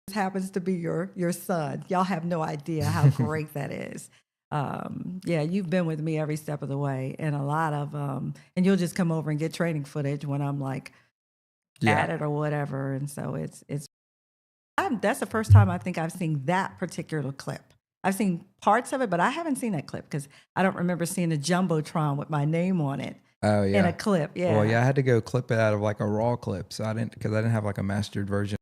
This happens to be your son. Y'all have no idea how great that is. Yeah, you've been with me every step of the way, and a lot of and you'll just come over and get training footage when I'm like at it or whatever. And so that's the first time I think I've seen that particular clip. I've seen parts of it, but I haven't seen that clip because I don't remember seeing a jumbotron with my name on it. Oh yeah, in a clip. Yeah. Well, yeah, I had to go clip it out of like a raw clip, so I didn't have like a mastered version.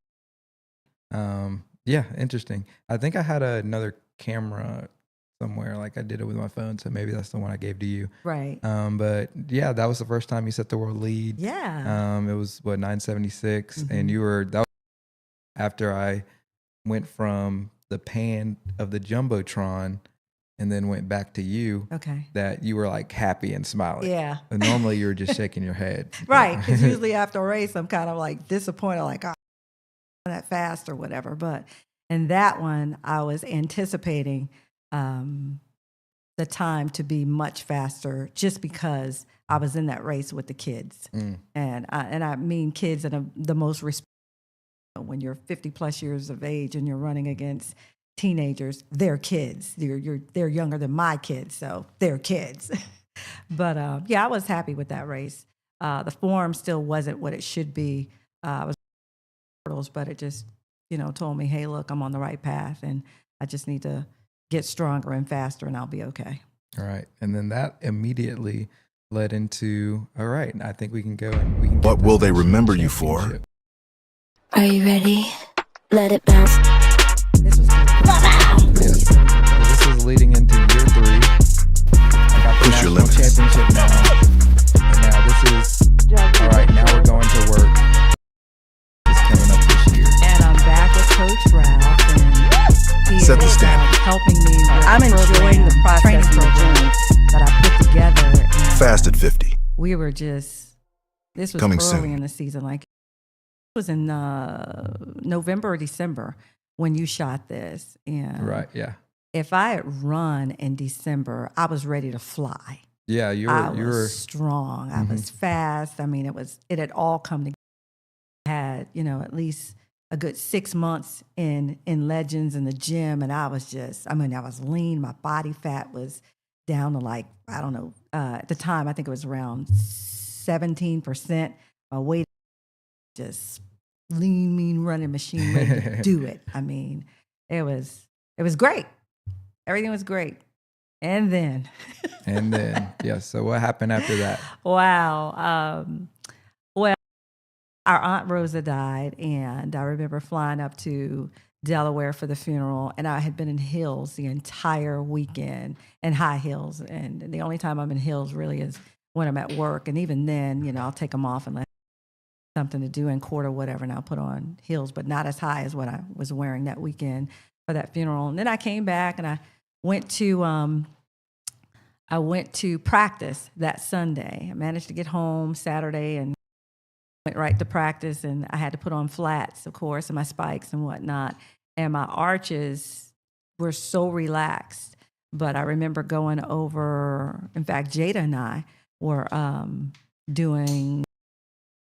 Yeah, interesting. I think I had another camera somewhere, like I did it with my phone, so maybe that's the one I gave to you. Right. But yeah, that was the first time you set the world lead. Yeah. It was 976, and that was after I went from the pan of the jumbotron and then went back to you. Okay. That you were like happy and smiling. Yeah. And normally you were just shaking your head. Right. Because usually after a race, I'm kind of like disappointed, like, oh, that fast or whatever. But in that one, I was anticipating the time to be much faster just because I was in that race with the kids. And I mean kids in the most respect. When you're 50 plus years of age and you're running against teenagers, they're kids. They're younger than my kids, so they're kids. But yeah, I was happy with that race. The form still wasn't what it should be. I was hurdles, but it just told me, hey, look, I'm on the right path, and I just need to get stronger and faster, and I'll be okay. All right, and then that immediately led into, all right, I think we can go and we can. What will they remember you for? Are you ready? Let it bounce. This was good. Yes. This is leading into year 3. I got the Push your national limits. championship now. And now this is, all right, now we're going to work. It's coming up this year. And I'm back with Coach Ralph, and he Set the is standard. helping me with I'm enjoying the process training in the program gym. that I put together. And Fast at 50. we were just, this was Coming early soon. in the season. Like, it was in November or December when you shot this. And Right, yeah. if I had run in December, I was ready to fly. Yeah, you I were was strong. I was fast. I mean, it had all come together. I had, at least a good 6 months in Legends in the gym. And I was I was lean. My body fat was down to like, I don't know, at the time, I think it was around 17%. My weight just lean, mean running machine ready to do it. I mean, it was great. Everything was great. And then. Yeah. So what happened after that? Wow. Well, our Aunt Rosa died, and I remember flying up to Delaware for the funeral, and I had been in heels the entire weekend, and high heels. And the only time I'm in heels really is when I'm at work. And even then, I'll take them off and let something to do in court or whatever, and I'll put on heels, but not as high as what I was wearing that weekend for that funeral. And then I came back and I went to practice that Sunday. I managed to get home Saturday and went right to practice, and I had to put on flats, of course, and my spikes and whatnot. And my arches were so relaxed. But I remember going over, in fact, Jada and I were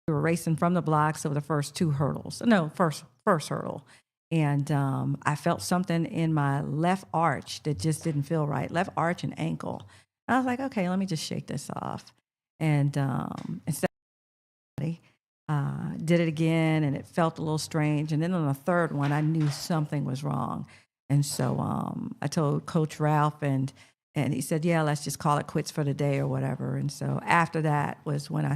we were racing from the blocks over the first 2 hurdles. No, first hurdle. And I felt something in my left arch that just didn't feel right, left arch and ankle. And I was like, okay, let me just shake this off. And instead did it again, and it felt a little strange. And then on the third one, I knew something was wrong. And so I told Coach Ralph, and he said, yeah, let's just call it quits for the day or whatever. And so after that was when I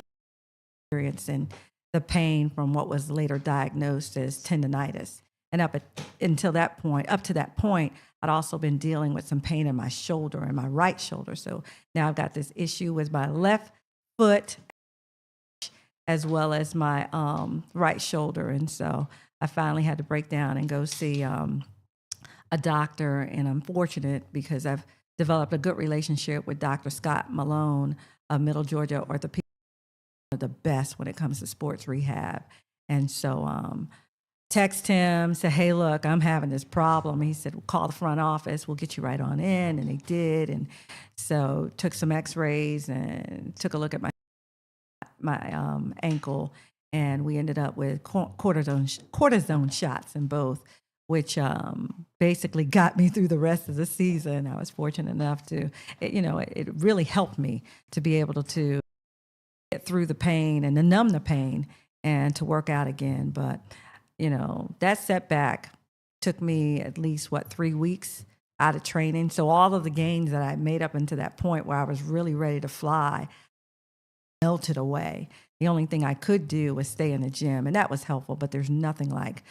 experiencing the pain from what was later diagnosed as tendonitis. And up to that point, I'd also been dealing with some pain in my shoulder, in my right shoulder. So now I've got this issue with my left foot as well as my right shoulder. And so I finally had to break down and go see a doctor. And I'm fortunate because I've developed a good relationship with Dr. Scott Malone of Middle Georgia Orthopedic, the best when it comes to sports rehab. And so text him, say, hey, look, I'm having this problem. He said, well, call the front office. We'll get you right on in. And they did. And so took some x-rays and took a look at my ankle. And we ended up with cortisone shots in both, which basically got me through the rest of the season. I was fortunate enough to, it really helped me to be able to get through the pain and to numb the pain and to work out again. But, that setback took me at least, 3 weeks out of training. So all of the gains that I made up until that point where I was really ready to fly melted away. The only thing I could do was stay in the gym, and that was helpful, but there's nothing like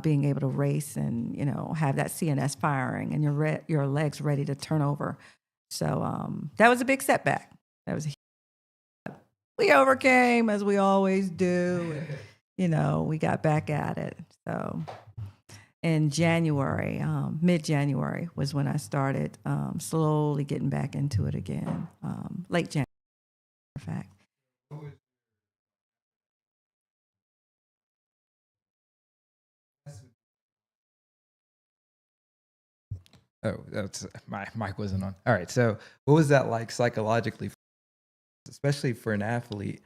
being able to race and, have that CNS firing and your legs ready to turn over. So that was a big setback. That was we overcame, as we always do. And, we got back at it. So in January, mid-January was when I started slowly getting back into it again. Late January, in fact. Oh, that's my mic wasn't on. All right. So what was that like psychologically, especially for an athlete?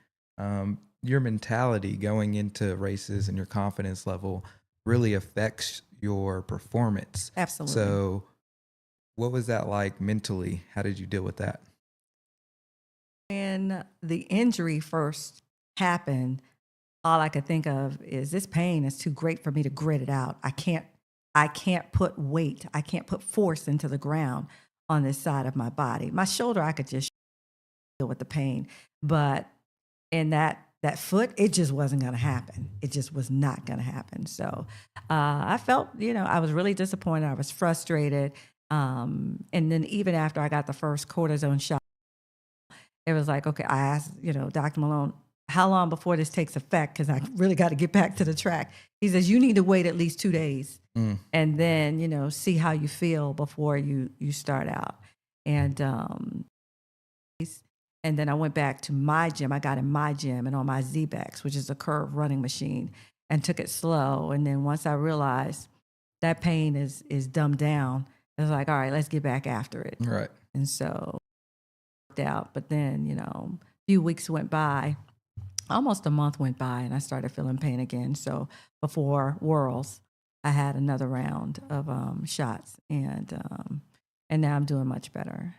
Your mentality going into races and your confidence level really affects your performance. Absolutely. So what was that like mentally? How did you deal with that? When the injury first happened, all I could think of is this pain is too great for me to grit it out. I can't put weight. I can't put force into the ground on this side of my body. My shoulder, I could just deal with the pain. But in that foot, it just wasn't going to happen. It just was not going to happen. So I felt, I was really disappointed. I was frustrated. And then even after I got the first cortisone shot, it was like, okay, I asked, Dr. Malone, how long before this takes effect? Because I really got to get back to the track. He says, you need to wait at least 2 days and then, see how you feel before you start out. And then I went back to my gym. I got in my gym and on my Z-Bex, which is a curve running machine, and took it slow. And then once I realized that pain is dumbed down, I was like, all right, let's get back after it. Right. And so it worked out. But then, a few weeks went by, almost a month went by, and I started feeling pain again. So before Worlds, I had another round of shots, and now I'm doing much better.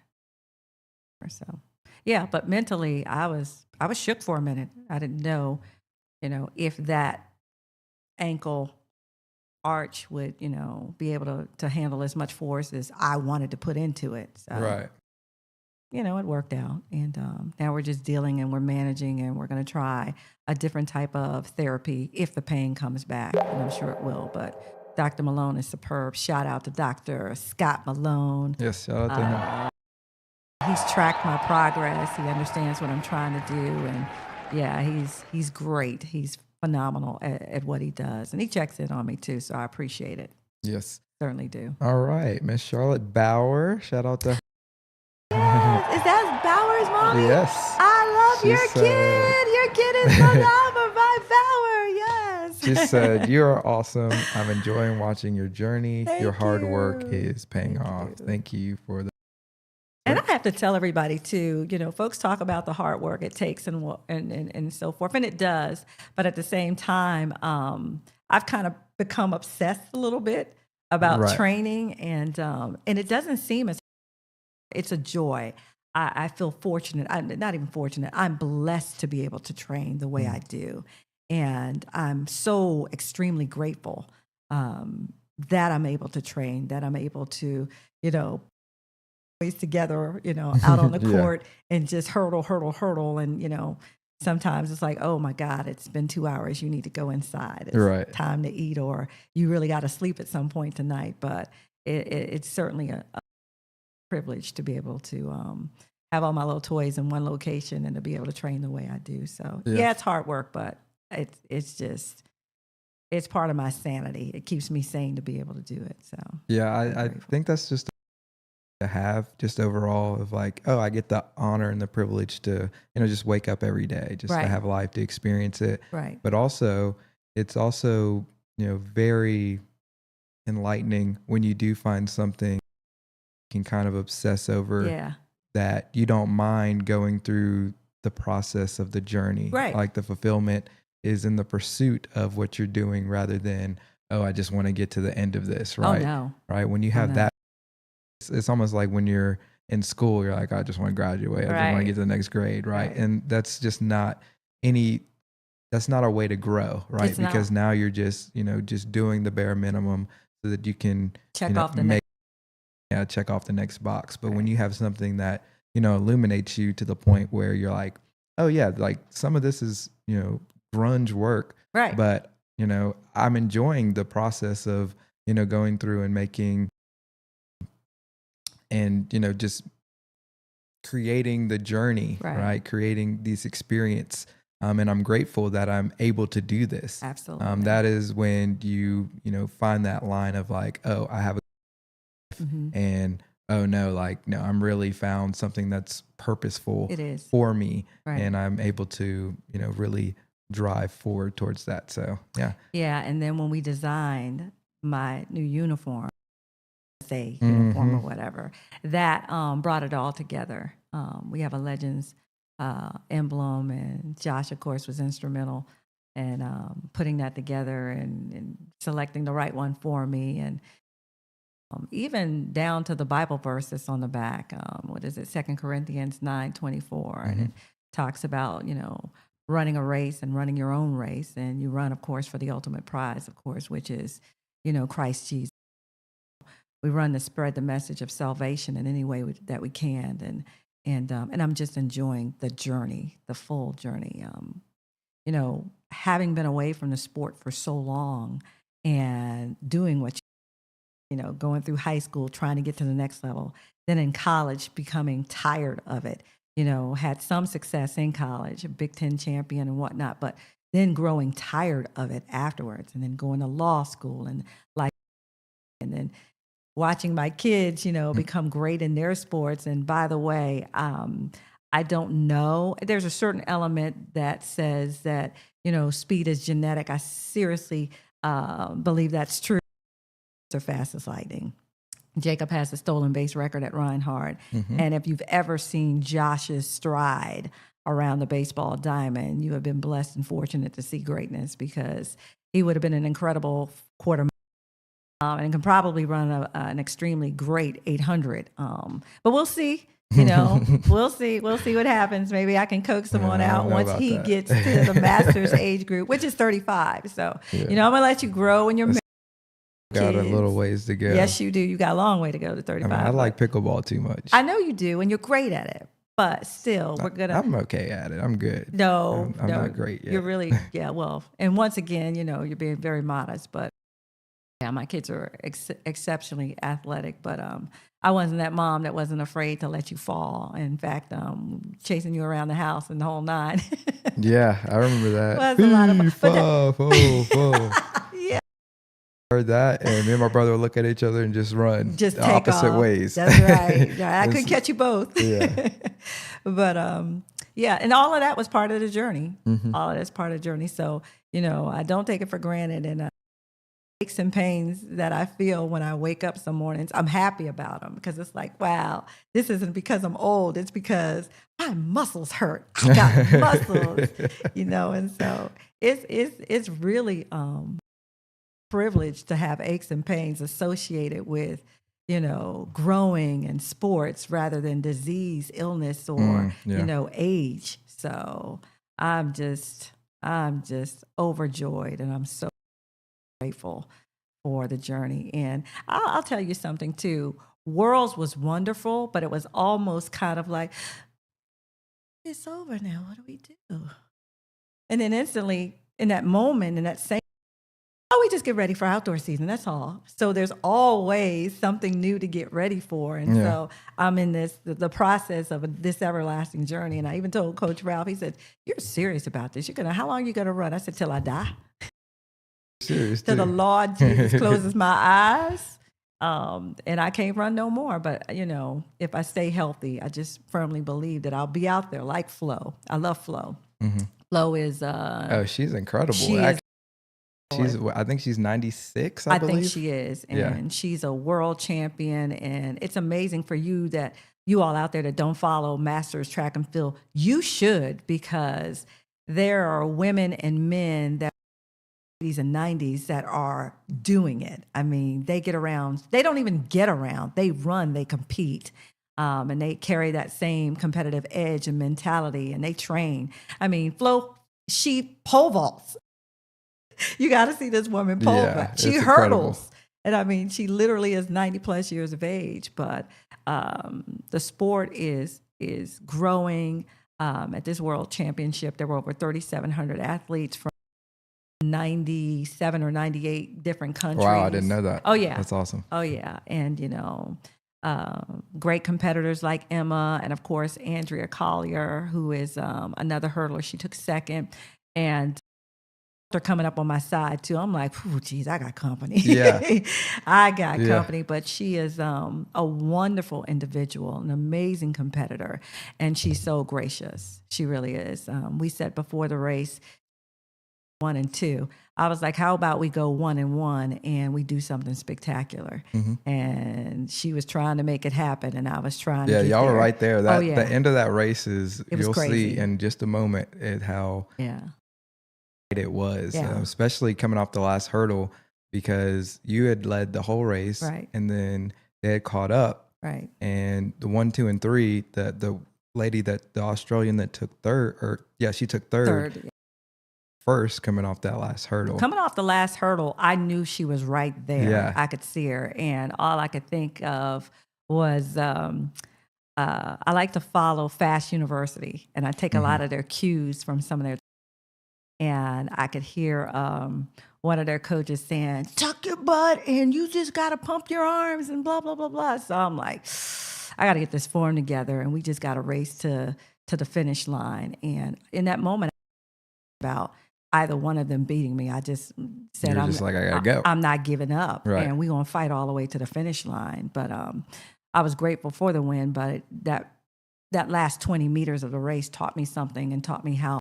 So, yeah, but mentally, I was shook for a minute. I didn't know, if that ankle arch would, be able to handle as much force as I wanted to put into it. So, right. It worked out. And now we're just dealing and we're managing, and we're going to try a different type of therapy if the pain comes back. And I'm sure it will. But Dr. Malone is superb. Shout out to Dr. Scott Malone. Yes, shout out to him. He's tracked my progress. He understands what I'm trying to do. And yeah, he's great. He's phenomenal at what he does. And he checks in on me too. So I appreciate it. Yes. Certainly do. All right. Miss Charlotte Bauer. Shout out to her. Is that Bauer's mommy? Yes. I love your kid. Your kid is phenomenal. By Bauer, yes. She said, you are awesome. I'm enjoying watching your journey. Your hard work is paying off. Thank you for the. And I have to tell everybody too, folks talk about the hard work it takes and so forth, and it does. But at the same time, I've kind of become obsessed a little bit about training, and it doesn't seem as it's a joy. I feel fortunate. I'm not even fortunate. I'm blessed to be able to train the way I do, and I'm so extremely grateful that I'm able to train, that I'm able to, together, out on the court and just hurdle. And, sometimes it's like, oh my God, it's been 2 hours. You need to go inside. It's time to eat, or you really got to sleep at some point tonight. But it's certainly a privilege to be able to have all my little toys in one location and to be able to train the way I do. So yeah, it's hard work, but it's part of my sanity. It keeps me sane to be able to do it. So yeah, I think that's just to have just overall of like, oh, I get the honor and the privilege to, just wake up every day, just to have life, to experience it. Right. But also, it's also very enlightening when you do find something you can kind of obsess over, that you don't mind going through the process of the journey. Right. Like the fulfillment is in the pursuit of what you're doing rather than, oh, I just want to get to the end of this. Right. Oh, no. Right. When you have that, it's almost like when you're in school, you're like, I just want to graduate. I just want to get to the next grade. Right. And that's just not that's not a way to grow. Right. Because now you're just, just doing the bare minimum so that you can check off the next. Check off the next box. But when you have something that, illuminates you to the point where you're like, oh yeah, like some of this is, grunge work. Right. But, I'm enjoying the process of, going through and making and, just creating the journey, right? Creating these experience. And I'm grateful that I'm able to do this. Absolutely. That is when you find that line of like, oh, I have a and oh no, I'm really found something that's purposeful for me. Right. And I'm able to, really drive forward towards that. So yeah. Yeah. And then when we designed my new uniform, uniform or whatever, that brought it all together. We have a Legends emblem, and Josh, of course, was instrumental in putting that together and selecting the right one for me. And even down to the Bible verse that's on the back. What is it? 2 Corinthians 9:24. And it talks about, running a race and running your own race. And you run, of course, for the ultimate prize, of course, which is, Christ Jesus. We run to spread the message of salvation in any way that we can. And I'm just enjoying the journey, the full journey. Having been away from the sport for so long and doing what going through high school, trying to get to the next level, then in college, becoming tired of it, had some success in college, a Big Ten champion and whatnot, but then growing tired of it afterwards, and then going to law school and then watching my kids, become great in their sports. And by the way, I don't know, there's a certain element that says that, speed is genetic. I seriously believe that's true. Are fast as lightning. Jacob has the stolen base record at Reinhardt. And if you've ever seen Josh's stride around the baseball diamond, you have been blessed and fortunate to see greatness, because he would have been an incredible quarterback and can probably run an extremely great 800. But we'll see. We'll see what happens. Maybe I can coax someone out once he gets to the master's age group, which is 35. So, I'm going to let you grow in your got a little ways to go. Yes, you do. You got a long way to go to 35. I like pickleball too much. I know you do, and you're great at it. But still, I'm okay at it. I'm good. No, I'm not great yet. You're really, well, and once again, you're being very modest. But yeah, my kids are exceptionally athletic. But I wasn't that mom that wasn't afraid to let you fall. In fact, chasing you around the house and the whole nine. Yeah, I remember that. Well, that's a lot of fun. Yeah. Heard that, and me and my brother would look at each other and just run the opposite ways. That's right. I couldn't catch you both. Yeah. But and all of that was part of the journey. All of that's part of the journey. So, I don't take it for granted. And aches and pains that I feel when I wake up some mornings, I'm happy about them, because it's like, wow, this isn't because I'm old. It's because my muscles hurt. I got muscles, and so it's really privilege to have aches and pains associated with, growing in sports rather than disease, illness, or, age. So I'm just overjoyed, and I'm so grateful for the journey. And I'll tell you something too. Worlds was wonderful, but it was almost kind of like, it's over now. What do we do? And then instantly, in that moment, in that same, we just get ready for outdoor season. That's all. So there's always something new to get ready for. And so I'm in the process of this everlasting journey. And I even told Coach Ralph, he said, you're serious about this. How long are you going to run? I said, till I die. Serious. Till the Lord Jesus closes my eyes. And I can't run no more. But, if I stay healthy, I just firmly believe that I'll be out there like Flo. I love Flo. Flo is... she's incredible. She is I think she's 96, I believe. I think she is. And she's a world champion. And it's amazing for you that you all out there that don't follow Masters track and field. You should, because there are women and men that 80s and 90s that are doing it. I mean, they get around. They don't even get around. They run, they compete. And they carry that same competitive edge and mentality, and they train. I mean, she pole vaults. You got to see this woman pole vault. She hurdles. And I mean, she literally is 90 plus years of age, but the sport is growing. At this world championship, there were over 3,700 athletes from 97 or 98 different countries. Wow, I didn't know that. Oh, yeah. That's awesome. Oh, yeah. And, great competitors like Emma and, of course, Andrea Collier, who is another hurdler. She took second. And they're coming up on my side, too. I'm like, oh, geez, I got company. Yeah. I got company. But she is a wonderful individual, an amazing competitor. And she's so gracious. She really is. We said before the race, 1 and 2. I was like, how about we go 1 and 1 and we do something spectacular? Mm-hmm. And she was trying to make it happen, and I was trying to get y'all there. were right there. The end of that race is, you'll crazy. see in just a moment how it was, especially coming off the last hurdle, because you had led the whole race, right, and then they had caught up, right, and the 1, 2, and 3, the lady the Australian that took third, she took third. First, coming off that last hurdle. Coming off the last hurdle, I knew she was right there. Yeah. I could see her. And all I could think of was I like to follow Fast University, and I take a lot of their cues from some of their. And I could hear one of their coaches saying, tuck your butt, and you just got to pump your arms, and blah, blah, blah, blah. So I'm like, I got to get this form together, and we just got to race to the finish line. And in that moment, about either one of them beating me, I just said, I gotta go. I'm not giving up, right, and we're gonna fight all the way to the finish line. But I was grateful for the win. But that last 20 meters of the race taught me something, and taught me how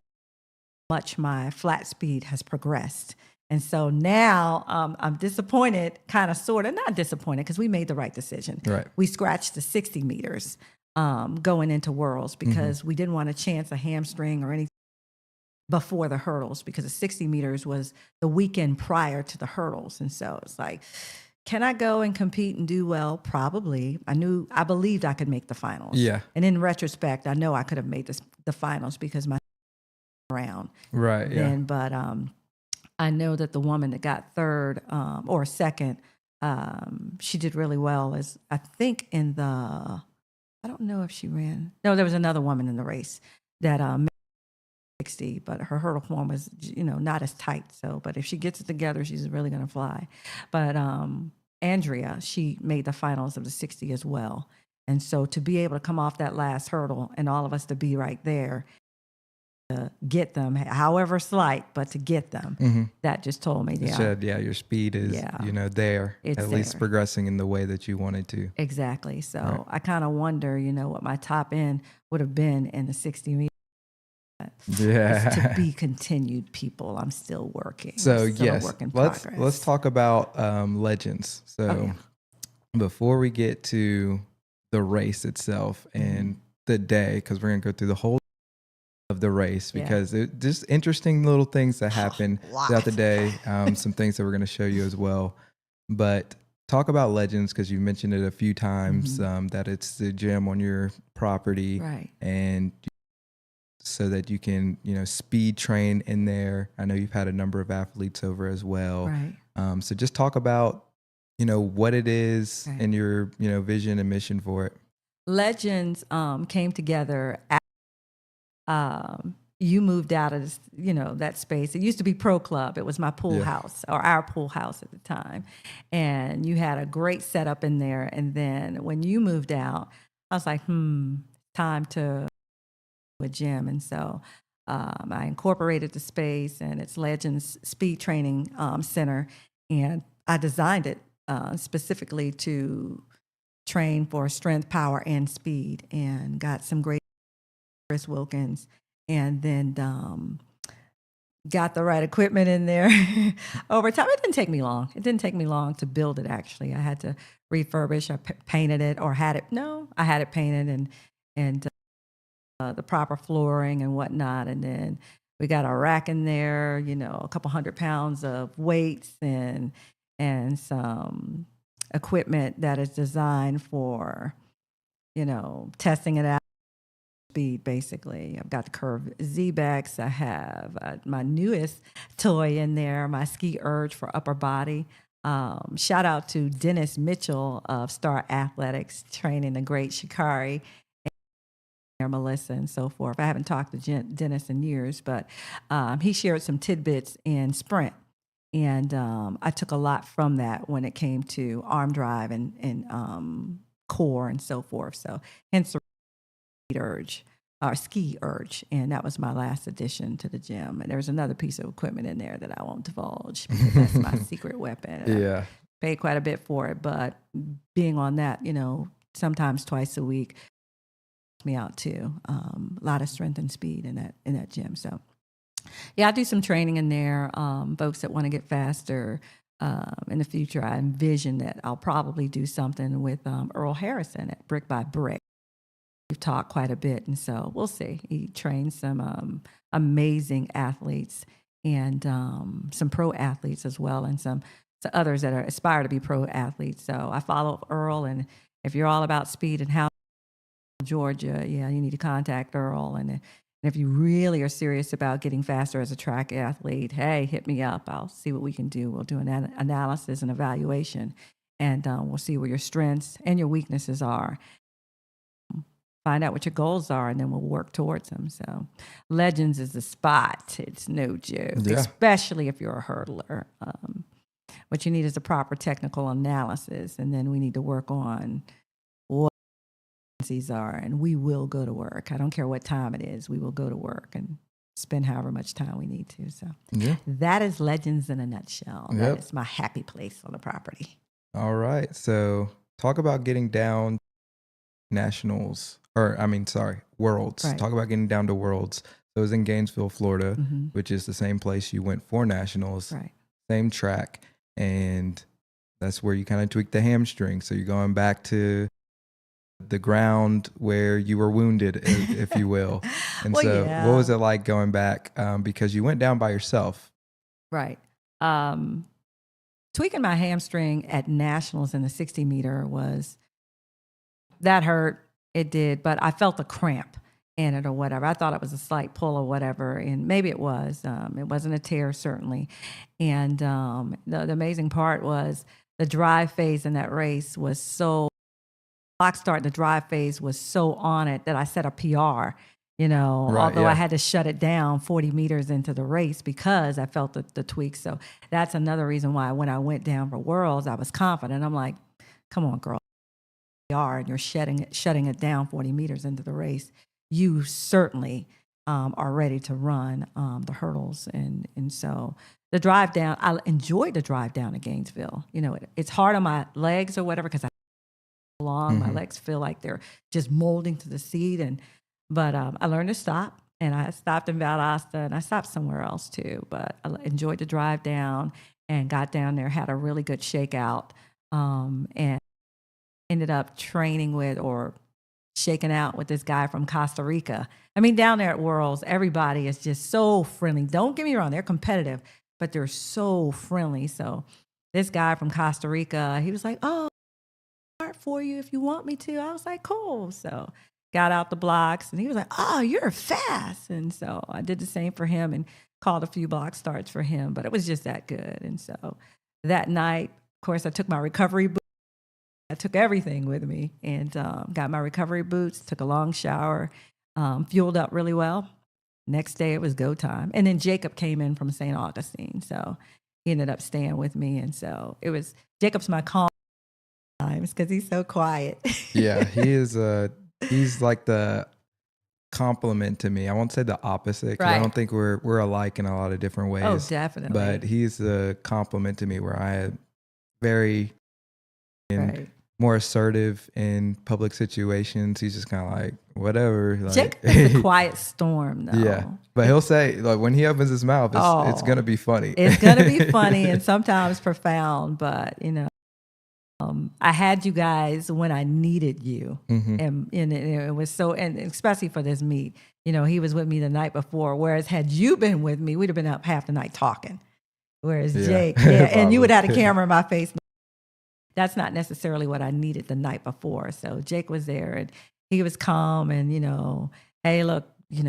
much my flat speed has progressed. And so now I'm disappointed, kind of, sort of, not disappointed, because we made the right decision. Right. We scratched the 60 meters going into Worlds, because we didn't want to chance a hamstring or anything before the hurdles, because the 60 meters was the weekend prior to the hurdles. And so it's like, can I go and compete and do well? Probably. I believed I could make the finals. Yeah. And in retrospect, I know I could have made the finals, because my round. Right. Yeah. But I know that the woman that got third or second, she did really well. As I think I don't know if she ran. No, there was another woman in the race that 60, but her hurdle form was, not as tight. So, but if she gets it together, she's really going to fly. But Andrea, she made the finals of the 60 as well. And so to be able to come off that last hurdle and all of us to be right there, to get them, however slight, but to get them, that just told me, your speed is, there, it's at least progressing in the way that you wanted to. Exactly. So right. I kind of wonder, what my top end would have been in the 60 meters. Yeah. To be continued, people. I'm still working. So yes, let's talk about legends. So before we get to the race itself and the day, because we're gonna go through the whole of the race, because it just interesting little things that happen throughout the day. Some things that we're gonna show you as well. But talk about legends, because you mentioned it a few times, that it's the gym on your property, right? And so that you can, speed train in there. I know you've had a number of athletes over as well. Right. So just talk about, what it is and your, vision and mission for it. Legends came together after you moved out of this, that space. It used to be Pro Club. It was my pool house, or our pool house at the time. And you had a great setup in there. And then when you moved out, I was like, time to a gym. And so I incorporated the space, and it's Legends Speed Training Center. And I designed it specifically to train for strength, power, and speed, and got some great Chris Wilkins, and then got the right equipment in there. Over time, it didn't take me long. It didn't take me long to build it, actually. I had to refurbish. I painted it or had it. No, I had it painted and the proper flooring and whatnot. And then we got a rack in there, you know, a couple 100 pounds of weights and some equipment that is designed for, you know, testing it out. Speed, basically. I've got the Curve Z-Backs. I have my newest toy in there, my Ski Urge for upper body. Shout out to Dennis Mitchell of Star Athletics, training the great Shikari and Melissa and so forth. I haven't talked to Dennis in years, but he shared some tidbits in sprint. And I took a lot from that when it came to arm drive and core and so forth. So hence the urge, or ski urge, and that was my last addition to the gym. And there's another piece of equipment in there that I won't divulge because that's my secret weapon. Yeah, I paid quite a bit for it, but being on that, you know, sometimes twice a week, me out too. A lot of strength and speed in that gym. So yeah, I do some training in there. Folks that want to get faster. In the future, I envision that I'll probably do something with Earl Harrison at Brick by Brick. We've talked quite a bit, and so we'll see. He trains some amazing athletes and some pro athletes as well, and some others that aspire to be pro athletes. So I follow Earl, and if you're all about speed and how Georgia, yeah, you need to contact Earl. And if you really are serious about getting faster as a track athlete, hey, hit me up. I'll see what we can do. We'll do an analysis and evaluation, and we'll see where your strengths and your weaknesses are. Find out what your goals are, and then we'll work towards them. So Legends is the spot. It's no joke, especially if you're a hurdler. What you need is a proper technical analysis, and then we need to work on what these are, and we will go to work. I don't care what time it is. We will go to work and spend however much time we need to. So that is Legends in a nutshell. That is my happy place on the property. All right. So talk about getting down nationals. Worlds. Right. Talk about getting down to Worlds. So it was in Gainesville, Florida, which is the same place you went for nationals. Right. Same track. And that's where you kind of tweaked the hamstring. So you're going back to the ground where you were wounded, if you will. And what was it like going back? Because you went down by yourself. Right. Tweaking my hamstring at nationals in the 60 meter that hurt. It did, but I felt a cramp in it or whatever. I thought it was a slight pull or whatever, and maybe it was. It wasn't a tear, certainly. And the amazing part was the drive phase in that race was so, block start, the drive phase was so on it that I set a PR, you know, although I had to shut it down 40 meters into the race because I felt the tweak. So that's another reason why when I went down for Worlds, I was confident. I'm like, come on, girl. And you're shutting it down 40 meters into the race, you certainly are ready to run the hurdles. And so the drive down, I enjoyed the drive down to Gainesville. You know, it's hard on my legs or whatever because my legs feel like they're just molding to the seat. But I learned to stop, and I stopped in Valdosta, and I stopped somewhere else too. But I enjoyed the drive down and got down there, had a really good shakeout, and ended up training with or shaking out with this guy from Costa Rica. I mean, down there at Worlds, everybody is just so friendly. Don't get me wrong, they're competitive, but they're so friendly. So this guy from Costa Rica, he was like, oh, I'll start for you if you want me to. I was like, cool. So got out the blocks, and he was like, oh, you're fast. And so I did the same for him and called a few block starts for him, but it was just that good. And so that night, of course, I took my recovery boots. I took everything with me and got my recovery boots, took a long shower, fueled up really well. Next day it was go time. And then Jacob came in from St. Augustine. So he ended up staying with me. And so Jacob's my calm times because he's so quiet. Yeah, he is. He's like the compliment to me. I won't say the opposite, 'cause I don't think we're alike in a lot of different ways. Oh, definitely. But he's the compliment to me where I am very more assertive in public situations. He's just kind of like, whatever. Like, Jake is a quiet storm, though. Yeah, but he'll say, like, when he opens his mouth, it's gonna be funny. It's gonna be funny and sometimes profound. But I had you guys when I needed you, and it was so, and especially for this meet. He was with me the night before. Whereas had you been with me, we'd have been up half the night talking. Whereas Jake, and you would have had a camera in my face. That's not necessarily what I needed the night before. So Jake was there, and he was calm, and hey, look, you're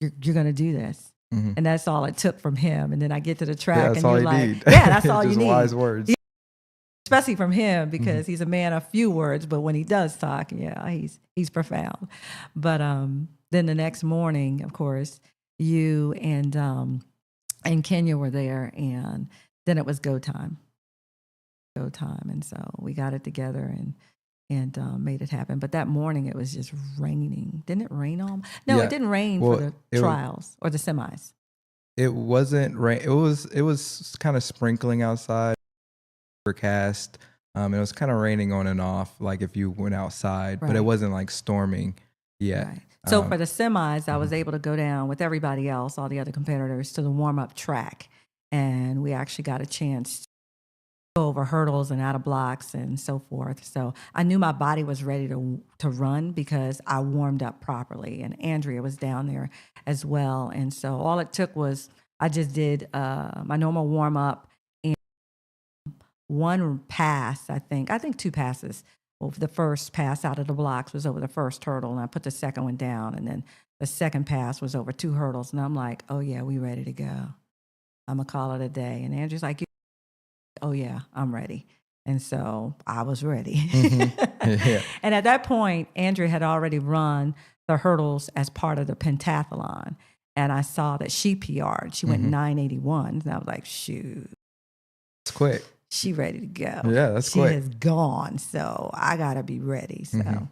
gonna do this, and that's all it took from him. And then I get to the track, and you're like, yeah, that's all you need. Wise words. Especially from him, because he's a man of few words, but when he does talk, he's profound. But then the next morning, of course, you and Kenya were there, and then it was go time. And so we got it together and made it happen. But that morning it was just raining. Didn't it rain on? No, it didn't rain for the trials or the semis. It wasn't rain. It was kind of sprinkling outside. Overcast. It was kind of raining on and off, like if you went outside, but it wasn't like storming yet. Right. So for the semis, I was able to go down with everybody else, all the other competitors, to the warm-up track. And we actually got a chance to go over hurdles and out of blocks and so forth. So I knew my body was ready to run because I warmed up properly. And Andrea was down there as well. And so all it took was I just did my normal warm-up, one pass, I think 2 passes. Well, the first pass out of the blocks was over the first hurdle, and I put the second one down, and then the second pass was over 2 hurdles, and I'm like, oh yeah, we ready to go. I'm gonna call it a day. And Andrew's like, oh yeah, I'm ready. And so I was ready. Yeah. And at that point, Andrea had already run the hurdles as part of the pentathlon, and I saw that she PR'd. She went 981, and I was like, shoot, it's quick. She ready to go. Yeah, that's quick. She has gone, so I gotta be ready. So,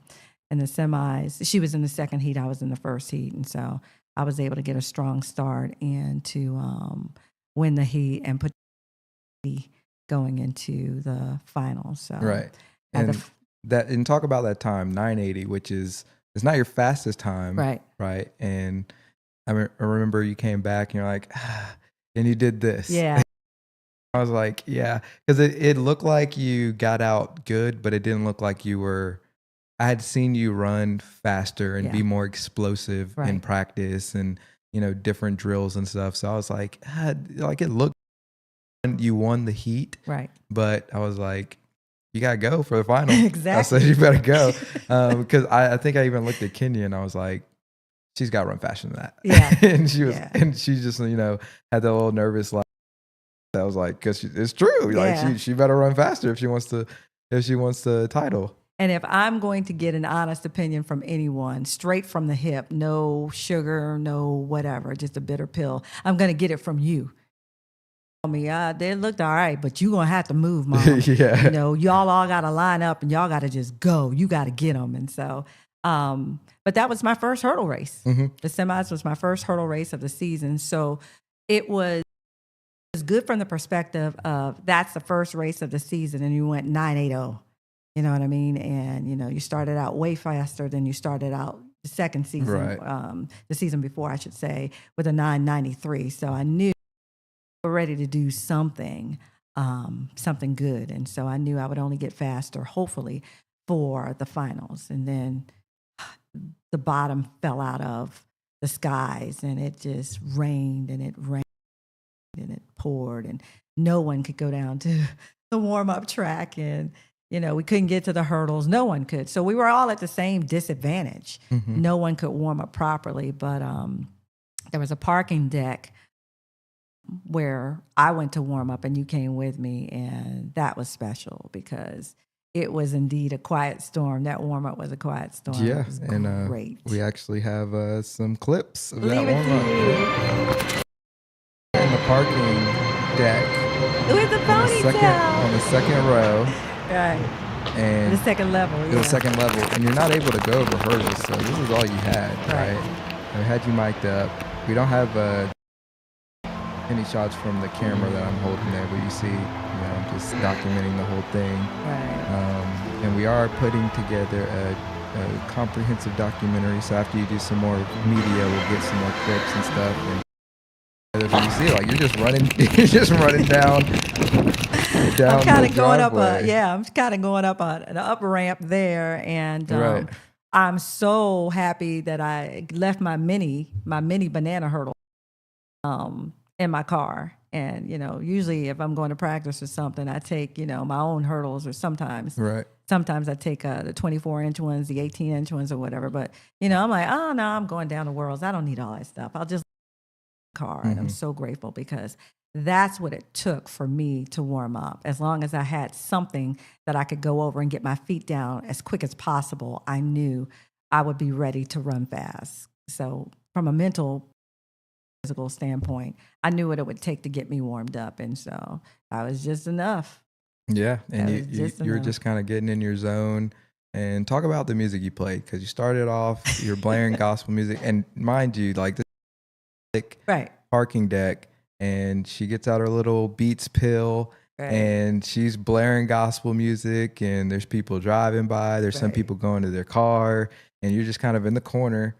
in the semis, she was in the second heat. I was in the first heat, and so I was able to get a strong start and to win the heat and put going into the finals. So right, and talk about that time 980, which is it's not your fastest time, right. And I remember you came back and you're like, and you did this, I was like, yeah, because it looked like you got out good, but it didn't look like you were. I had seen you run faster and be more explosive in practice and different drills and stuff. So I was like it looked. You won the heat, right? But I was like, you gotta go for the final. Exactly. I said you better go because I think I even looked at Kenya and I was like, she's got to run faster than that. Yeah, and she was, and she just had that little nervous like. I was like, because it's true. Like she better run faster if she wants the title. And if I'm going to get an honest opinion from anyone, straight from the hip, no sugar, no whatever, just a bitter pill, I'm going to get it from you. Me, they looked all right, but you're going to have to move, Mom. Y'all all got to line up and y'all got to just go. You got to get them. And so, but that was my first hurdle race. The semis was my first hurdle race of the season. So it was good from the perspective of that's the first race of the season and you went 980. You know what I mean? And, you started out way faster than you started out the second season, the season before, I should say, with a 993. So I knew we were ready to do something good. And so I knew I would only get faster, hopefully, for the finals. And then the bottom fell out of the skies and it just rained and it poured and no one could go down to the warm-up track and we couldn't get to the hurdles. No one could. So we were all at the same disadvantage. No one could warm up properly, but there was a parking deck where I went to warm up and you came with me, and that was special because it was indeed a quiet storm. That warm up was a quiet storm. Yeah, and great. We actually have some clips of that warm up. In the parking deck. With the ponytail. On the second row. Right. And the second level. The second level. And you're not able to go over hurdles, so this is all you had, right? We had you mic'd up. We don't have any shots from the camera that I'm holding there, but you see, I'm just documenting the whole thing. Right. And we are putting together a comprehensive documentary. So after you do some more media, we'll get some more clips and stuff. And you see, like you're just running, down I'm kind the of going driveway. I'm kind of going up an up ramp there, and Right. I'm so happy that I left my mini banana hurdle in my car. And usually if I'm going to practice or something, I take my own hurdles, or sometimes I take the 24-inch ones, the 18-inch ones, or whatever. But I'm like, oh no, I'm going down the worlds. I don't need all that stuff. I'll just car. And I'm so grateful, because that's what it took for me to warm up. As long as I had something that I could go over and get my feet down as quick as possible, I knew I would be ready to run fast. So from a mental, physical standpoint, I knew what it would take to get me warmed up. And so I was just enough. Yeah. And you're just kind of getting in your zone. And talk about the music you played, because you started off, you're blaring gospel music. And mind you, like this parking deck, and she gets out her little Beats pill, and she's blaring gospel music, and there's people driving by, there's some people going to their car, and you're just kind of in the corner,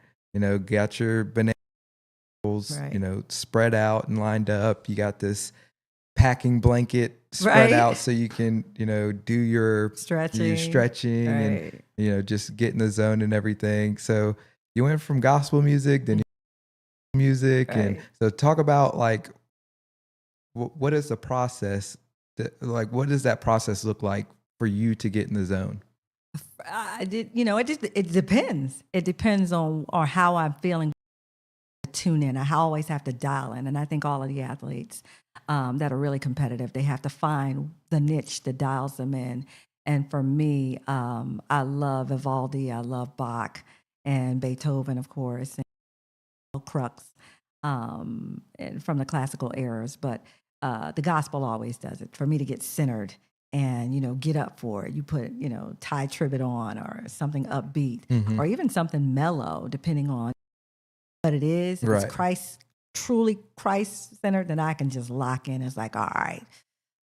got your bananas, spread out and lined up. You got this packing blanket spread out so you can, do your stretching and, just get in the zone and everything. So you went from gospel music, then music. And so talk about like, what is the process what does that process look like for you to get in the zone? It depends. It depends on how I'm feeling. Tune in. I always have to dial in. And I think all of the athletes that are really competitive, they have to find the niche that dials them in. And for me, I love Vivaldi, I love Bach and Beethoven, of course, and Crux, and from the classical eras. But the gospel always does it for me to get centered and, get up for it. You put, Ty Tribbett on, or something upbeat, or even something mellow, depending on what it is. If it's truly Christ-centered, then I can just lock in. It's like, all right,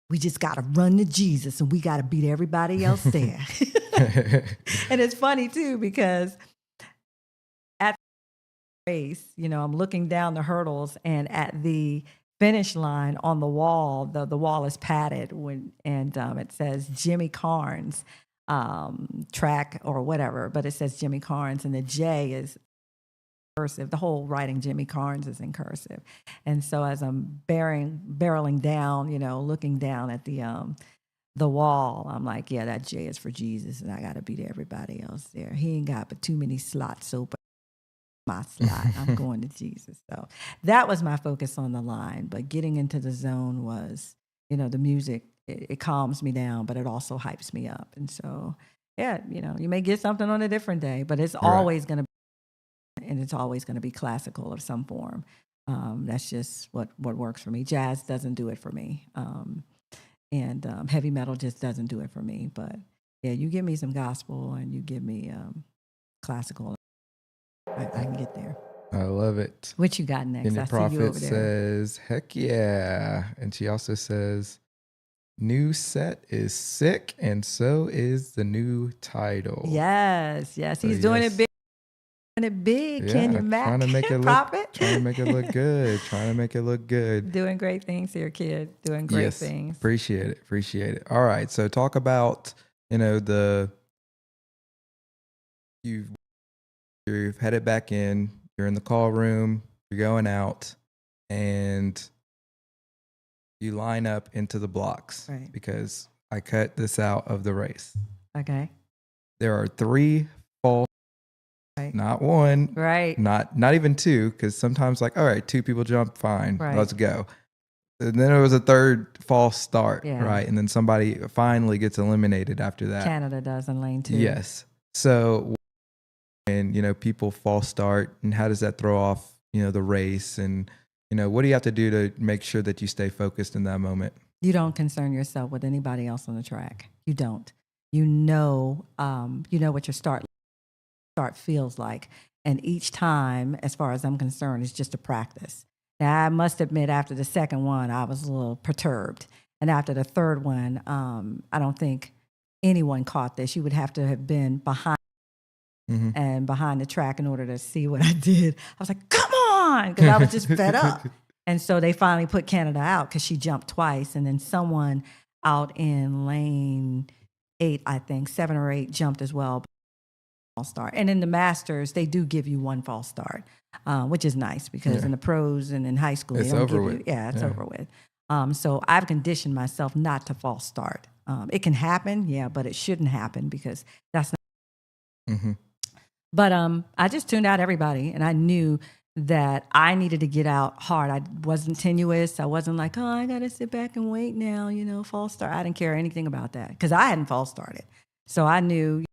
we just got to run to Jesus, and we got to beat everybody else there. And it's funny, too, because at the race, I'm looking down the hurdles, and at the finish line on the wall, the wall is padded, and it says Jimmy Carnes track or whatever, but it says Jimmy Carnes, and the J is cursive. The whole writing Jimmy Carnes is in cursive. And so as I'm barreling down, looking down at the wall, I'm like, yeah, that J is for Jesus, and I got to beat everybody else there. He ain't got but too many slots open. My slot. I'm going to Jesus. So that was my focus on the line. But getting into the zone was, the music, it calms me down, but it also hypes me up. And so, yeah, you may get something on a different day, but it's always going to be, and it's always going to be classical of some form. That's just what works for me. Jazz doesn't do it for me. And heavy metal just doesn't do it for me. But yeah, you give me some gospel and you give me classical, I can get there. I love it. What you got next? And the Prophet says, heck yeah. And she also says, new set is sick, and so is the new title. Yes. So he's doing it big. Doing it big. Can you Mac? Trying to make it Prophet? trying to make it look good. Doing great things here, kid. Doing great things. Appreciate it. All right. So talk about, you've headed back in, you're in the call room, you're going out, and you line up into the blocks. Right. Because I cut this out of the race. Okay. There are 3 false, not 1, not even 2, because sometimes all right, 2 people jump, fine, let's go. And then there was a 3rd false start, right? And then somebody finally gets eliminated after that. Canada does in lane 2. Yes. So, and people false start, and how does that throw off the race, and what do you have to do to make sure that you stay focused in that moment? You don't concern yourself with anybody else on the track. You don't. You know what your start feels like, and each time, as far as I'm concerned, is just a practice. Now I must admit, after the second one, I was a little perturbed, and after the 3rd one, I don't think anyone caught this. You would have to have been behind and behind the track in order to see what I did. I was like, come on, because I was just fed up. And so they finally put Canada out because she jumped twice. And then someone out in lane 8, I think, 7 or 8 jumped as well. False start. And in the Masters, they do give you 1 false start, which is nice because in the pros and in high school, it's they don't over give with. you. Yeah, it's over with. So I've conditioned myself not to false start. It can happen, but it shouldn't happen because that's not. But I just tuned out everybody, and I knew that I needed to get out hard. I wasn't tenuous. I wasn't like, oh, I got to sit back and wait now, false start. I didn't care anything about that because I hadn't false started. So I knew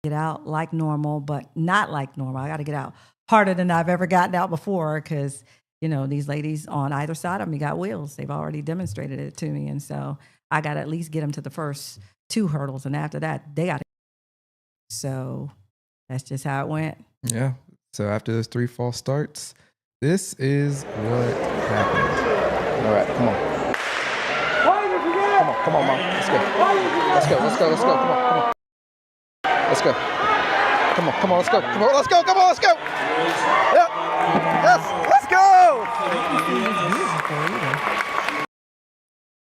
get out like normal, but not like normal. I got to get out harder than I've ever gotten out before because, these ladies on either side of me got wheels. They've already demonstrated it to me. And so I got to at least get them to the first 2 hurdles. And after that, they got it. So that's just how it went. Yeah. So after those 3 false starts, this is what happened. All right, come on. Come on, Mom. Let's go. Come on. Let's go. Come on, let's go. Yep. Yes, let's go.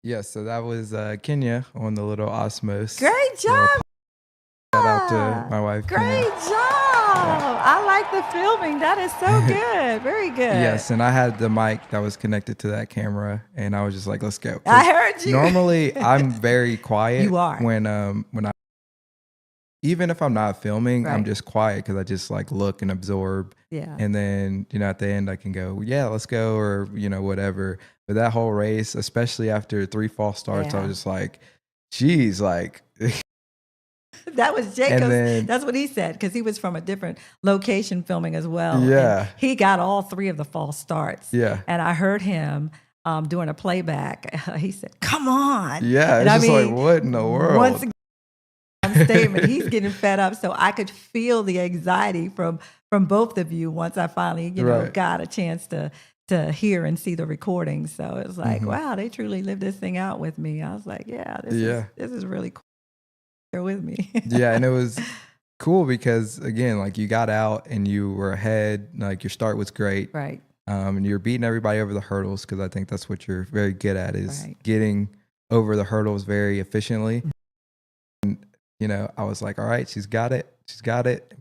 Yeah, so that was Kenya on the little Osmos. Great job. Shout out to my wife. Great Kenya. job. I like the filming. That is so good. Very good. Yes, and I had the mic that was connected to that camera, and I was just like, let's go. I heard you. Normally, I'm very quiet. You are. When I even if I'm not filming, I'm just quiet because I just like look and absorb. Yeah. And then, at the end I can go, yeah, let's go, or, whatever. But that whole race, especially after 3 false starts, I was just like, geez, like. That was Jacob's. That's what he said because he was from a different location filming as well. Yeah. And he got all 3 of the false starts. Yeah. And I heard him doing a playback. He said, come on. Yeah. And it's like, what in the world? Once again, statement, he's getting fed up. So I could feel the anxiety from both of you once I finally, got a chance to hear and see the recording. So it was like, wow, they truly lived this thing out with me. I was like, this is really cool. They're with me. Yeah, and it was cool because again, like you got out and you were ahead. Like your start was great, right? And you're beating everybody over the hurdles because I think that's what you're very good at is getting over the hurdles very efficiently. And I was like, all right, she's got it.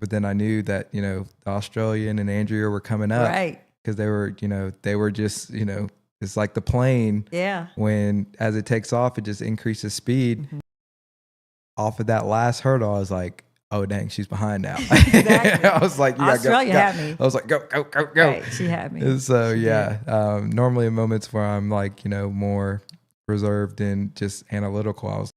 But then I knew that the Australian and Andrea were coming up, right? Because they were just it's like the plane. Yeah. When as it takes off, it just increases speed. Off of that last hurdle, I was like, oh dang, she's behind now. Exactly. I was like, Australia had me. I was like, go. Right, she had me. And so normally in moments where I'm like, more reserved and just analytical, I was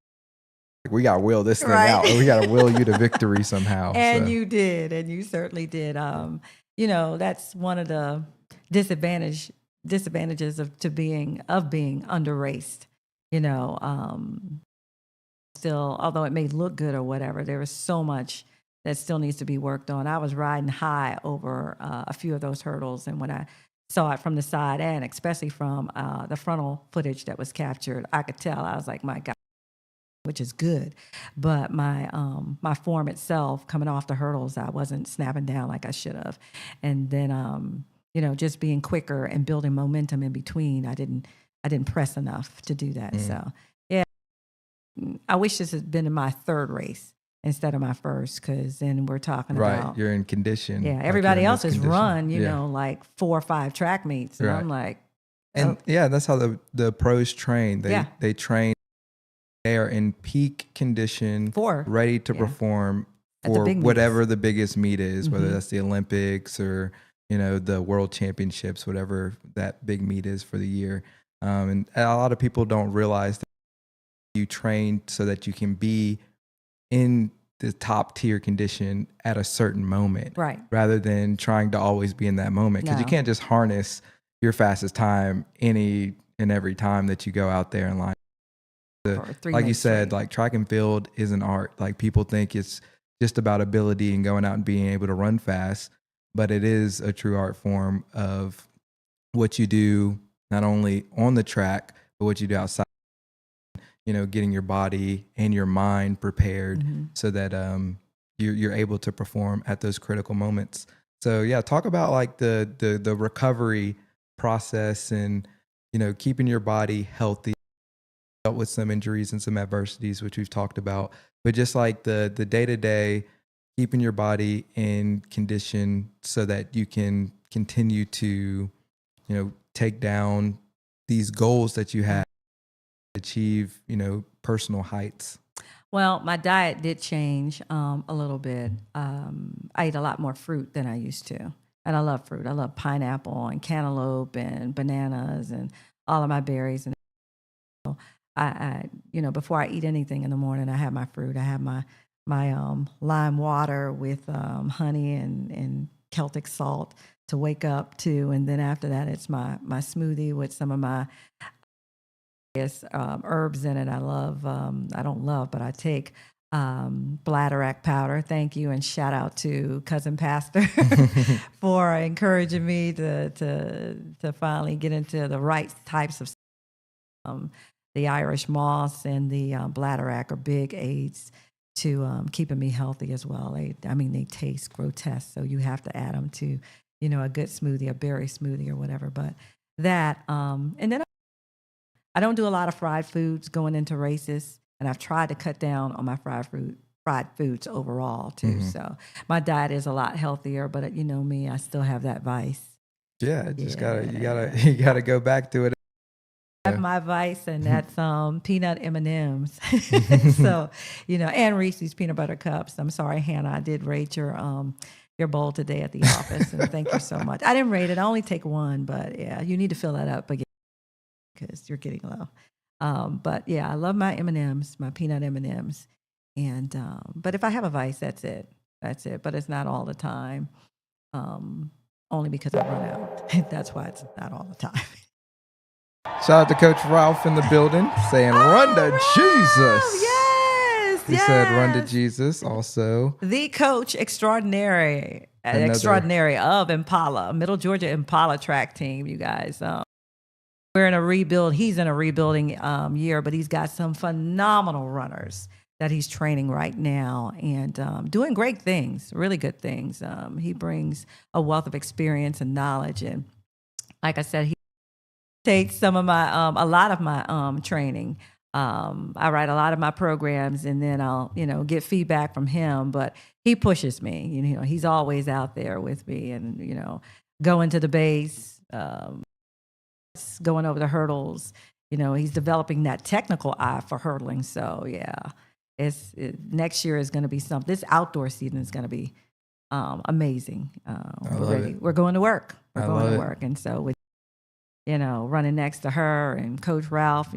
like, we got to will this thing out. We got to will you to victory somehow. And you did, and you certainly did. That's one of the disadvantages of being underraced. Still, although it may look good or whatever, there is so much that still needs to be worked on. I was riding high over a few of those hurdles, and when I saw it from the side and especially from the frontal footage that was captured, I could tell. I was like, my God, which is good. But my form itself, coming off the hurdles, I wasn't snapping down like I should have. And then, just being quicker and building momentum in between, I didn't press enough to do that. So, yeah, I wish this had been in my 3rd race instead of my 1st, because then we're talking about. Right, you're in condition. Yeah, everybody else has run, like 4 or 5 track meets. And I'm like. And that's how the pros train. They train. They are in peak condition, ready to perform for whatever the biggest meet is, whether that's the Olympics or, the World Championships, whatever that big meet is for the year. And a lot of people don't realize that you train so that you can be in the top tier condition at a certain moment, right? Rather than trying to always be in that moment. Because you can't just harness your fastest time any and every time that you go out there and line. Like you said, like track and field is an art. Like people think it's just about ability and going out and being able to run fast, but it is a true art form of what you do, not only on the track, but what you do outside, getting your body and your mind prepared so that, you're able to perform at those critical moments. So yeah, talk about like the recovery process and, keeping your body healthy, dealt with some injuries and some adversities, which we've talked about, but just like the day-to-day, keeping your body in condition so that you can continue to, take down these goals that you have, achieve, personal heights. Well, my diet did change a little bit. I eat a lot more fruit than I used to. And I love fruit. I love pineapple and cantaloupe and bananas and all of my berries. And I before I eat anything in the morning, I have my fruit. I have my lime water with honey and Celtic salt to wake up to. And then after that, it's my smoothie with some of my herbs in it. I love, I don't love, but I take bladderwrack powder. Thank you. And shout out to Cousin Pastor for encouraging me to finally get into the right types of the Irish moss and the bladderwrack are big aids to keeping me healthy as well. They taste grotesque, so you have to add them to, a good smoothie, a berry smoothie or whatever. But that, and then I don't do a lot of fried foods going into races, and I've tried to cut down on my fried foods overall too. Mm-hmm. So my diet is a lot healthier, but you know me, I still have that vice. Yeah, you gotta go back to it. I have my vice, and that's peanut M&Ms. So, and Reese's peanut butter cups. I'm sorry, Hannah, I did rate your bowl today at the office, and thank you so much. I didn't rate it. I only take one, but yeah, you need to fill that up again because you're getting low. But yeah, I love my M&Ms, my peanut M&Ms, and but if I have a vice, that's it. But it's not all the time. Only because I run out. That's why it's not all the time. Shout out to Coach Ralph in the building saying, run to Jesus. Yes. He said, run to Jesus also. The coach extraordinary of Impala, Middle Georgia Impala track team, you guys. We're in a rebuild. He's in a rebuilding year, but he's got some phenomenal runners that he's training right now and doing great things, really good things. He brings a wealth of experience and knowledge. And like I said, he takes some of my, a lot of my training. I write a lot of my programs, and then I'll, get feedback from him, but he pushes me. He's always out there with me and, going to the base, going over the hurdles. He's developing that technical eye for hurdling. So yeah, next year is going to be something. This outdoor season is going to be amazing. We're ready. We're going to work. And so with, running next to her and Coach Ralph,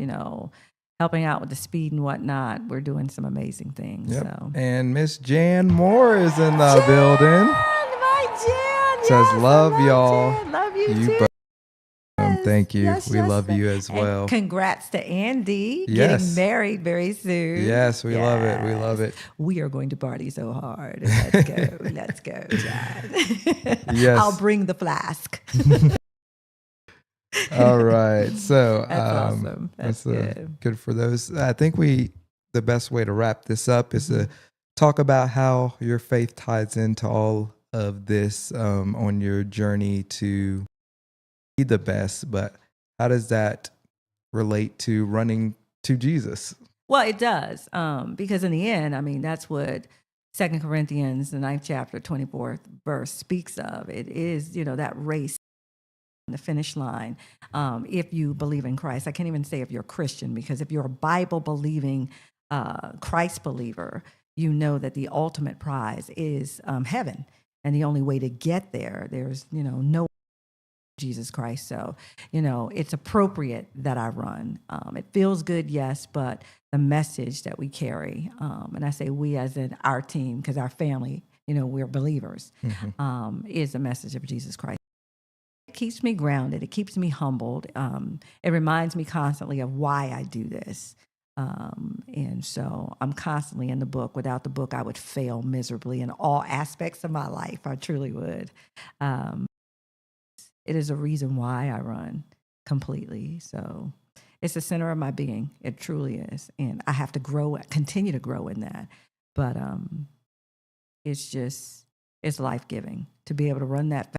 helping out with the speed and whatnot, we're doing some amazing things. Yep. So. And Miss Jan Moore is in the building. My Jan. Says, yes, love y'all. Jan. Love you too. Thank you. We love you as well. And congrats to Andy getting married very soon. Yes, we love it. We love it. We are going to party so hard. Let's go. Let's go, John. Yes. I'll bring the flask. All right. So that's awesome. That's good for those. I think the best way to wrap this up is to talk about how your faith ties into all of this on your journey to be the best, but how does that relate to running to Jesus? Well, it does, because in the end, that's what 2 Corinthians, the 9th chapter, 24th verse speaks of. It is, that race, the finish line. If you believe in Christ, I can't even say if you're a Christian, because if you're a Bible-believing Christ believer, you know that the ultimate prize is heaven, and the only way to get there's no Jesus Christ. So, it's appropriate that I run. It feels good, yes, but the message that we carry, and I say we as in our team, because our family, we're believers, is the message of Jesus Christ. It keeps me grounded. It keeps me humbled. It reminds me constantly of why I do this. And so I'm constantly in the book. Without the book, I would fail miserably in all aspects of my life. I truly would. It is a reason why I run completely. So it's the center of my being. It truly is. And I have to continue to grow in that. But it's life-giving. To be able to run that fast,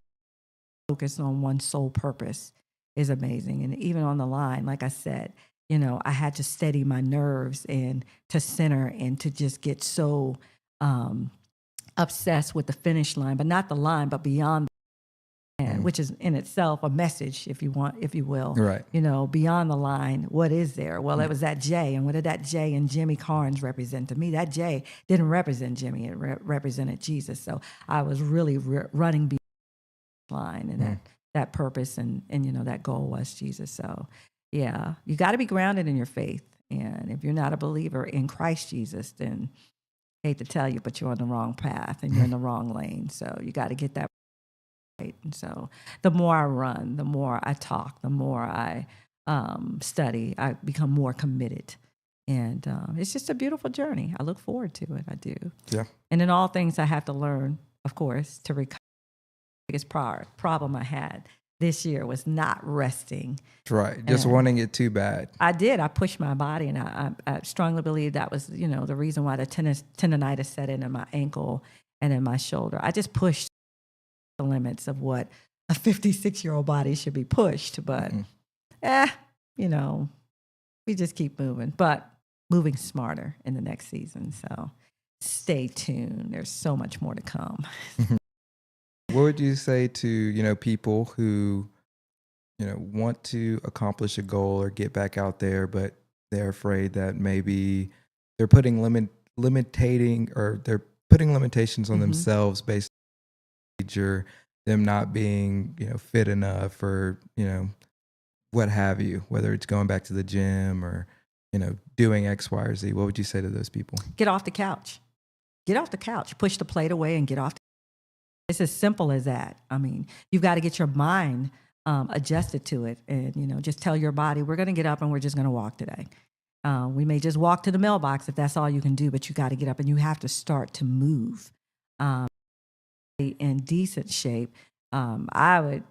focus on one sole purpose is amazing. And even on the line, like I said, I had to steady my nerves and to center and to just get so obsessed with the finish line, but not the line, but beyond, which is in itself a message, if you will. Right. Beyond the line, what is there? Well, it was that J, and what did that J and Jimmy Carnes represent to me? That J didn't represent Jimmy; it represented Jesus. So I was really running beyond the line, and that purpose and that goal was Jesus. So yeah, you got to be grounded in your faith, and if you're not a believer in Christ Jesus, then I hate to tell you, but you're on the wrong path and you're in the wrong lane. So you got to get that right. And so the more I run, the more I talk, the more I study, I become more committed. And it's just a beautiful journey. I look forward to it. I do. Yeah. And in all things, I have to learn, of course, to recover. The biggest problem I had this year was not resting. Right. Just wanting it too bad. I did. I pushed my body, and I strongly believe that was, the reason why the tendonitis set in my ankle and in my shoulder. I just pushed the limits of what a 56-year-old body should be pushed. But, we just keep moving, but moving smarter in the next season. So stay tuned. There's so much more to come. What would you say to, people who, want to accomplish a goal or get back out there, but they're afraid that maybe they're putting limitations on themselves based on them not being, fit enough or, what have you, whether it's going back to the gym or, doing X, Y, or Z? What would you say to those people? Get off the couch. Get off the couch. Push the plate away and get off. It's as simple as that. I mean, you've got to get your mind adjusted to it and, just tell your body, we're going to get up and we're just going to walk today. We may just walk to the mailbox if that's all you can do, but you got to get up and you have to start to move in decent shape. I would,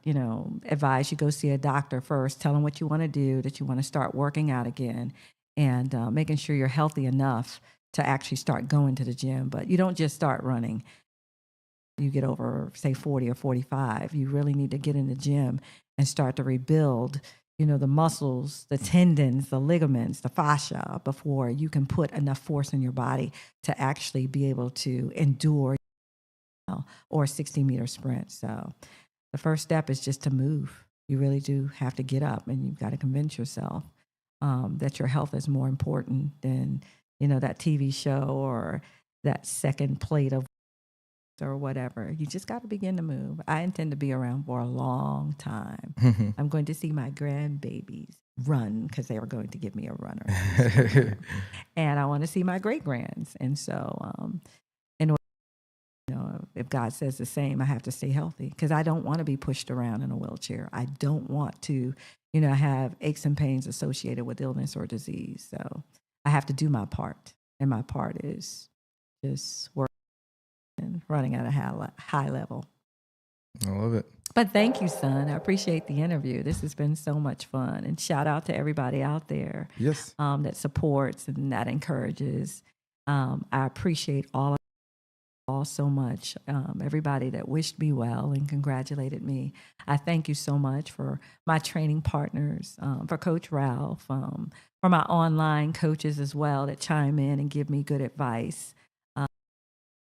advise you go see a doctor first, tell them what you want to do, that you want to start working out again and making sure you're healthy enough to actually start going to the gym. But you don't just start running. You get over, say, 40 or 45, you really need to get in the gym and start to rebuild, the muscles, the tendons, the ligaments, the fascia before you can put enough force in your body to actually be able to endure or a 60-meter sprint. So the first step is just to move. You really do have to get up, and you've got to convince yourself that your health is more important than, that TV show or that second plate of or whatever. You just got to begin to move. I intend to be around for a long time. I'm going to see my grandbabies run because they are going to give me a runner. And I want to see my great-grands. And so, if God says the same, I have to stay healthy because I don't want to be pushed around in a wheelchair. I don't want to, have aches and pains associated with illness or disease. So I have to do my part. And my part is just work and running at a high level. I love it. But thank you, son. I appreciate the interview. This has been so much fun. And shout out to everybody out there that supports and that encourages. I appreciate all so much. Everybody that wished me well and congratulated me. I thank you so much for my training partners, for Coach Ralph, for my online coaches as well that chime in and give me good advice.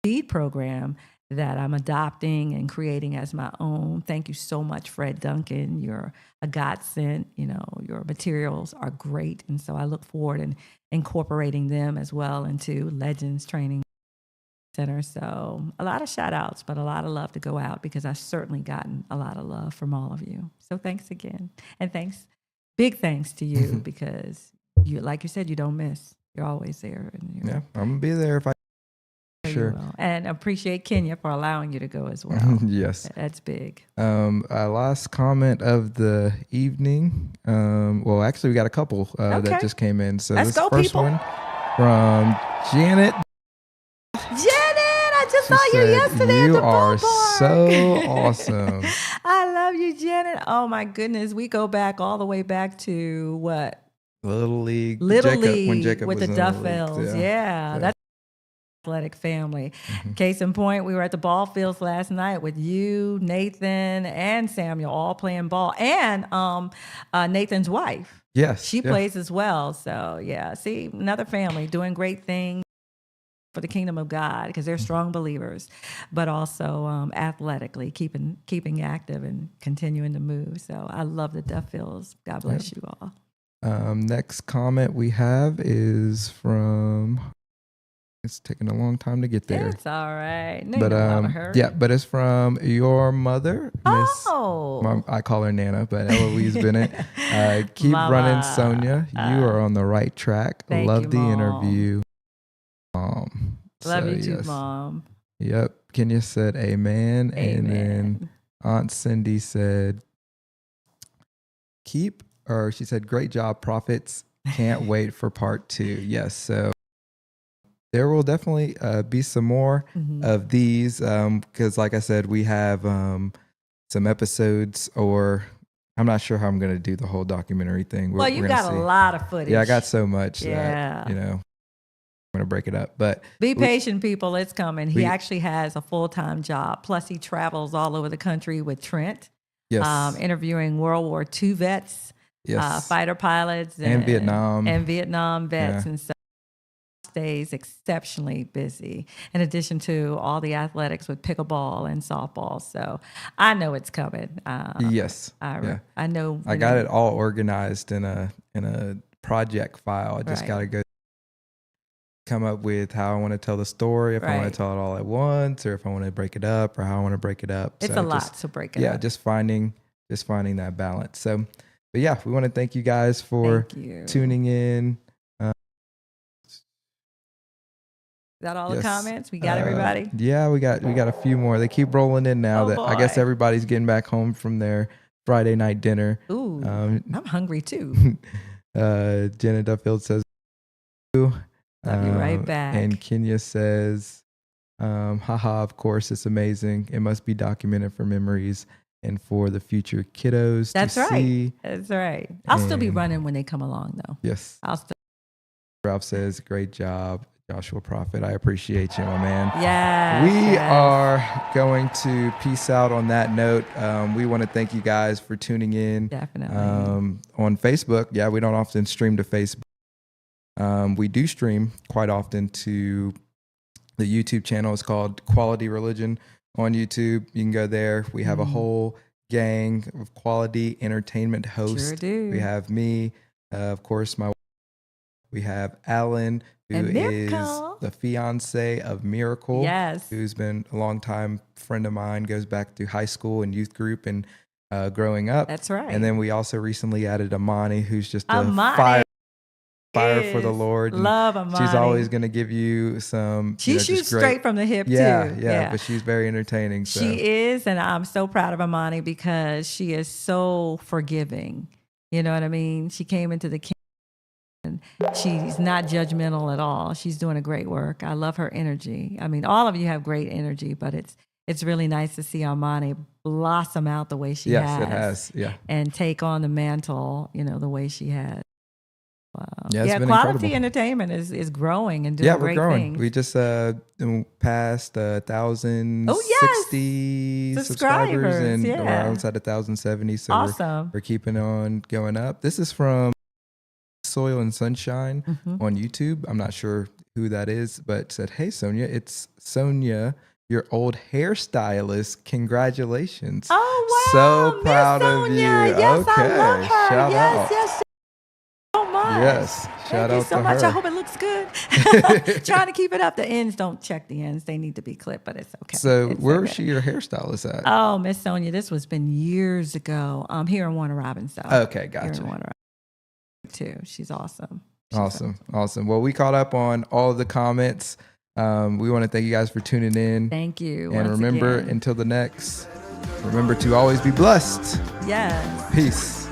Feed program that I'm adopting and creating as my own. Thank you so much, Fred Duncan. You're a godsend. Your materials are great. And so I look forward in incorporating them as well into Legends Training Center. So a lot of shout outs, but a lot of love to go out because I've certainly gotten a lot of love from all of you. So thanks again. And big thanks to you because you, like you said, you don't miss. You're always there. And I'm going to be there if I sure. And appreciate Kenya for allowing you to go as well. Yes. That's big. Last comment of the evening. Well, actually, we got a couple that just came in. So Let's go, first people. one from Janet. Janet, I just saw you yesterday. You at the are ballpark. so awesome. I love you, Janet. Oh my goodness. We go back all the way back to what? Little League. Little Jacob, League when Jacob with was the in the Duffels. league. Yeah. That's athletic family. Case in point, we were at the ball fields last night with you, Nathan, and Samuel all playing ball, and Nathan's wife. Yes. She plays as well. So yeah, see, another family doing great things for the kingdom of God, because they're strong believers, but also athletically keeping active and continuing to move. So I love the Duffields. God bless you all. Next comment we have is from. It's taking a long time to get there. It's all right. No, But yeah, but it's from your mother, Miss. Oh, I call her Nana, but Eloise Bennett. Keep Mama. running, Sonja. You are on the right track. Thank Love you, the Mom. interview. Love you too, Mom. Yep. Kenya said amen. And then Aunt Cindy said, she said, great job, prophets. Can't wait for part 2. Yes. So there will definitely be some more of these because, like I said, we have some episodes, or I'm not sure how I'm going to do the whole documentary thing. Well, you've got a lot of footage. Yeah, I got so much that, I'm going to break it up. But be patient, people. It's coming. He actually has a full-time job. Plus, he travels all over the country with Trent, interviewing World War II vets, fighter pilots, and Vietnam vets. And so stays exceptionally busy, in addition to all the athletics with pickleball and softball. So I know it's coming. Yes. I know. I got it all organized in a project file. I just got to go come up with how I want to tell the story, if I want to tell it all at once, or if I want to break it up, or how I want to break it up. It's a lot to break it up. Yeah, just finding that balance. So, but yeah, we want to thank you guys for tuning in. Is that all the comments? We got everybody? Yeah, we got a few more. They keep rolling in now. I guess everybody's getting back home from their Friday night dinner. Ooh, I'm hungry too. Jenna Duffield says, I'll be right back. And Kenya says, haha, of course, it's amazing. It must be documented for memories and for the future kiddos to see. That's right. I'll still be running when they come along, though. Yes. Ralph says, great job, Joshua Profit. I appreciate you, my man. Yeah. We are going to peace out on that note. We want to thank you guys for tuning in. Definitely. On Facebook. Yeah, we don't often stream to Facebook. We do stream quite often to the YouTube channel. It's called Quality Religion on YouTube. You can go there. We have a whole gang of quality entertainment hosts. Sure do. We have me, of course, my wife. We have Alan, who is the fiance of Miracle. Yes. Who's been a long time friend of mine, goes back to high school and youth group and growing up. That's right. And then we also recently added Amani, who's just a fire for the Lord. Love Amani. She's always going to give you some. She shoots straight from the hip too. Yeah, but she's very entertaining. So. She is, and I'm so proud of Amani because she is so forgiving. You know what I mean? She came into the kingdom and she's not judgmental at all. She's doing a great work. I love her energy. I mean, all of you have great energy, but it's really nice to see Amani blossom out the way she has. Yes, it has. Yeah, and take on the mantle, the way she has. Wow. Yeah, it's been quality incredible. Entertainment is growing and doing great things. We just passed 1,060 subscribers, and we're outside 1,070. So awesome. We're keeping on going up. This is from Soil and Sunshine on YouTube. I'm not sure who that is, but said, "Hey Sonja, it's Sonja, your old hairstylist. Congratulations! Oh wow, so proud of you. Yes, okay, I love her. shout out. Yes. So much. Yes, shout out so to much. her. I hope it looks good. Trying to keep it up. The ends, don't check the ends. They need to be clipped, but it's okay. So where was she your hairstylist at? Oh, Miss Sonja, this was been years ago. Here in Warner Robins, though. Okay, gotcha. Here in Warner Robins, too. She's awesome. Awesome. Well, we caught up on all of the comments. We want to thank you guys for tuning in. Thank you. And remember, until the next, remember to always be blessed. Yes. Peace.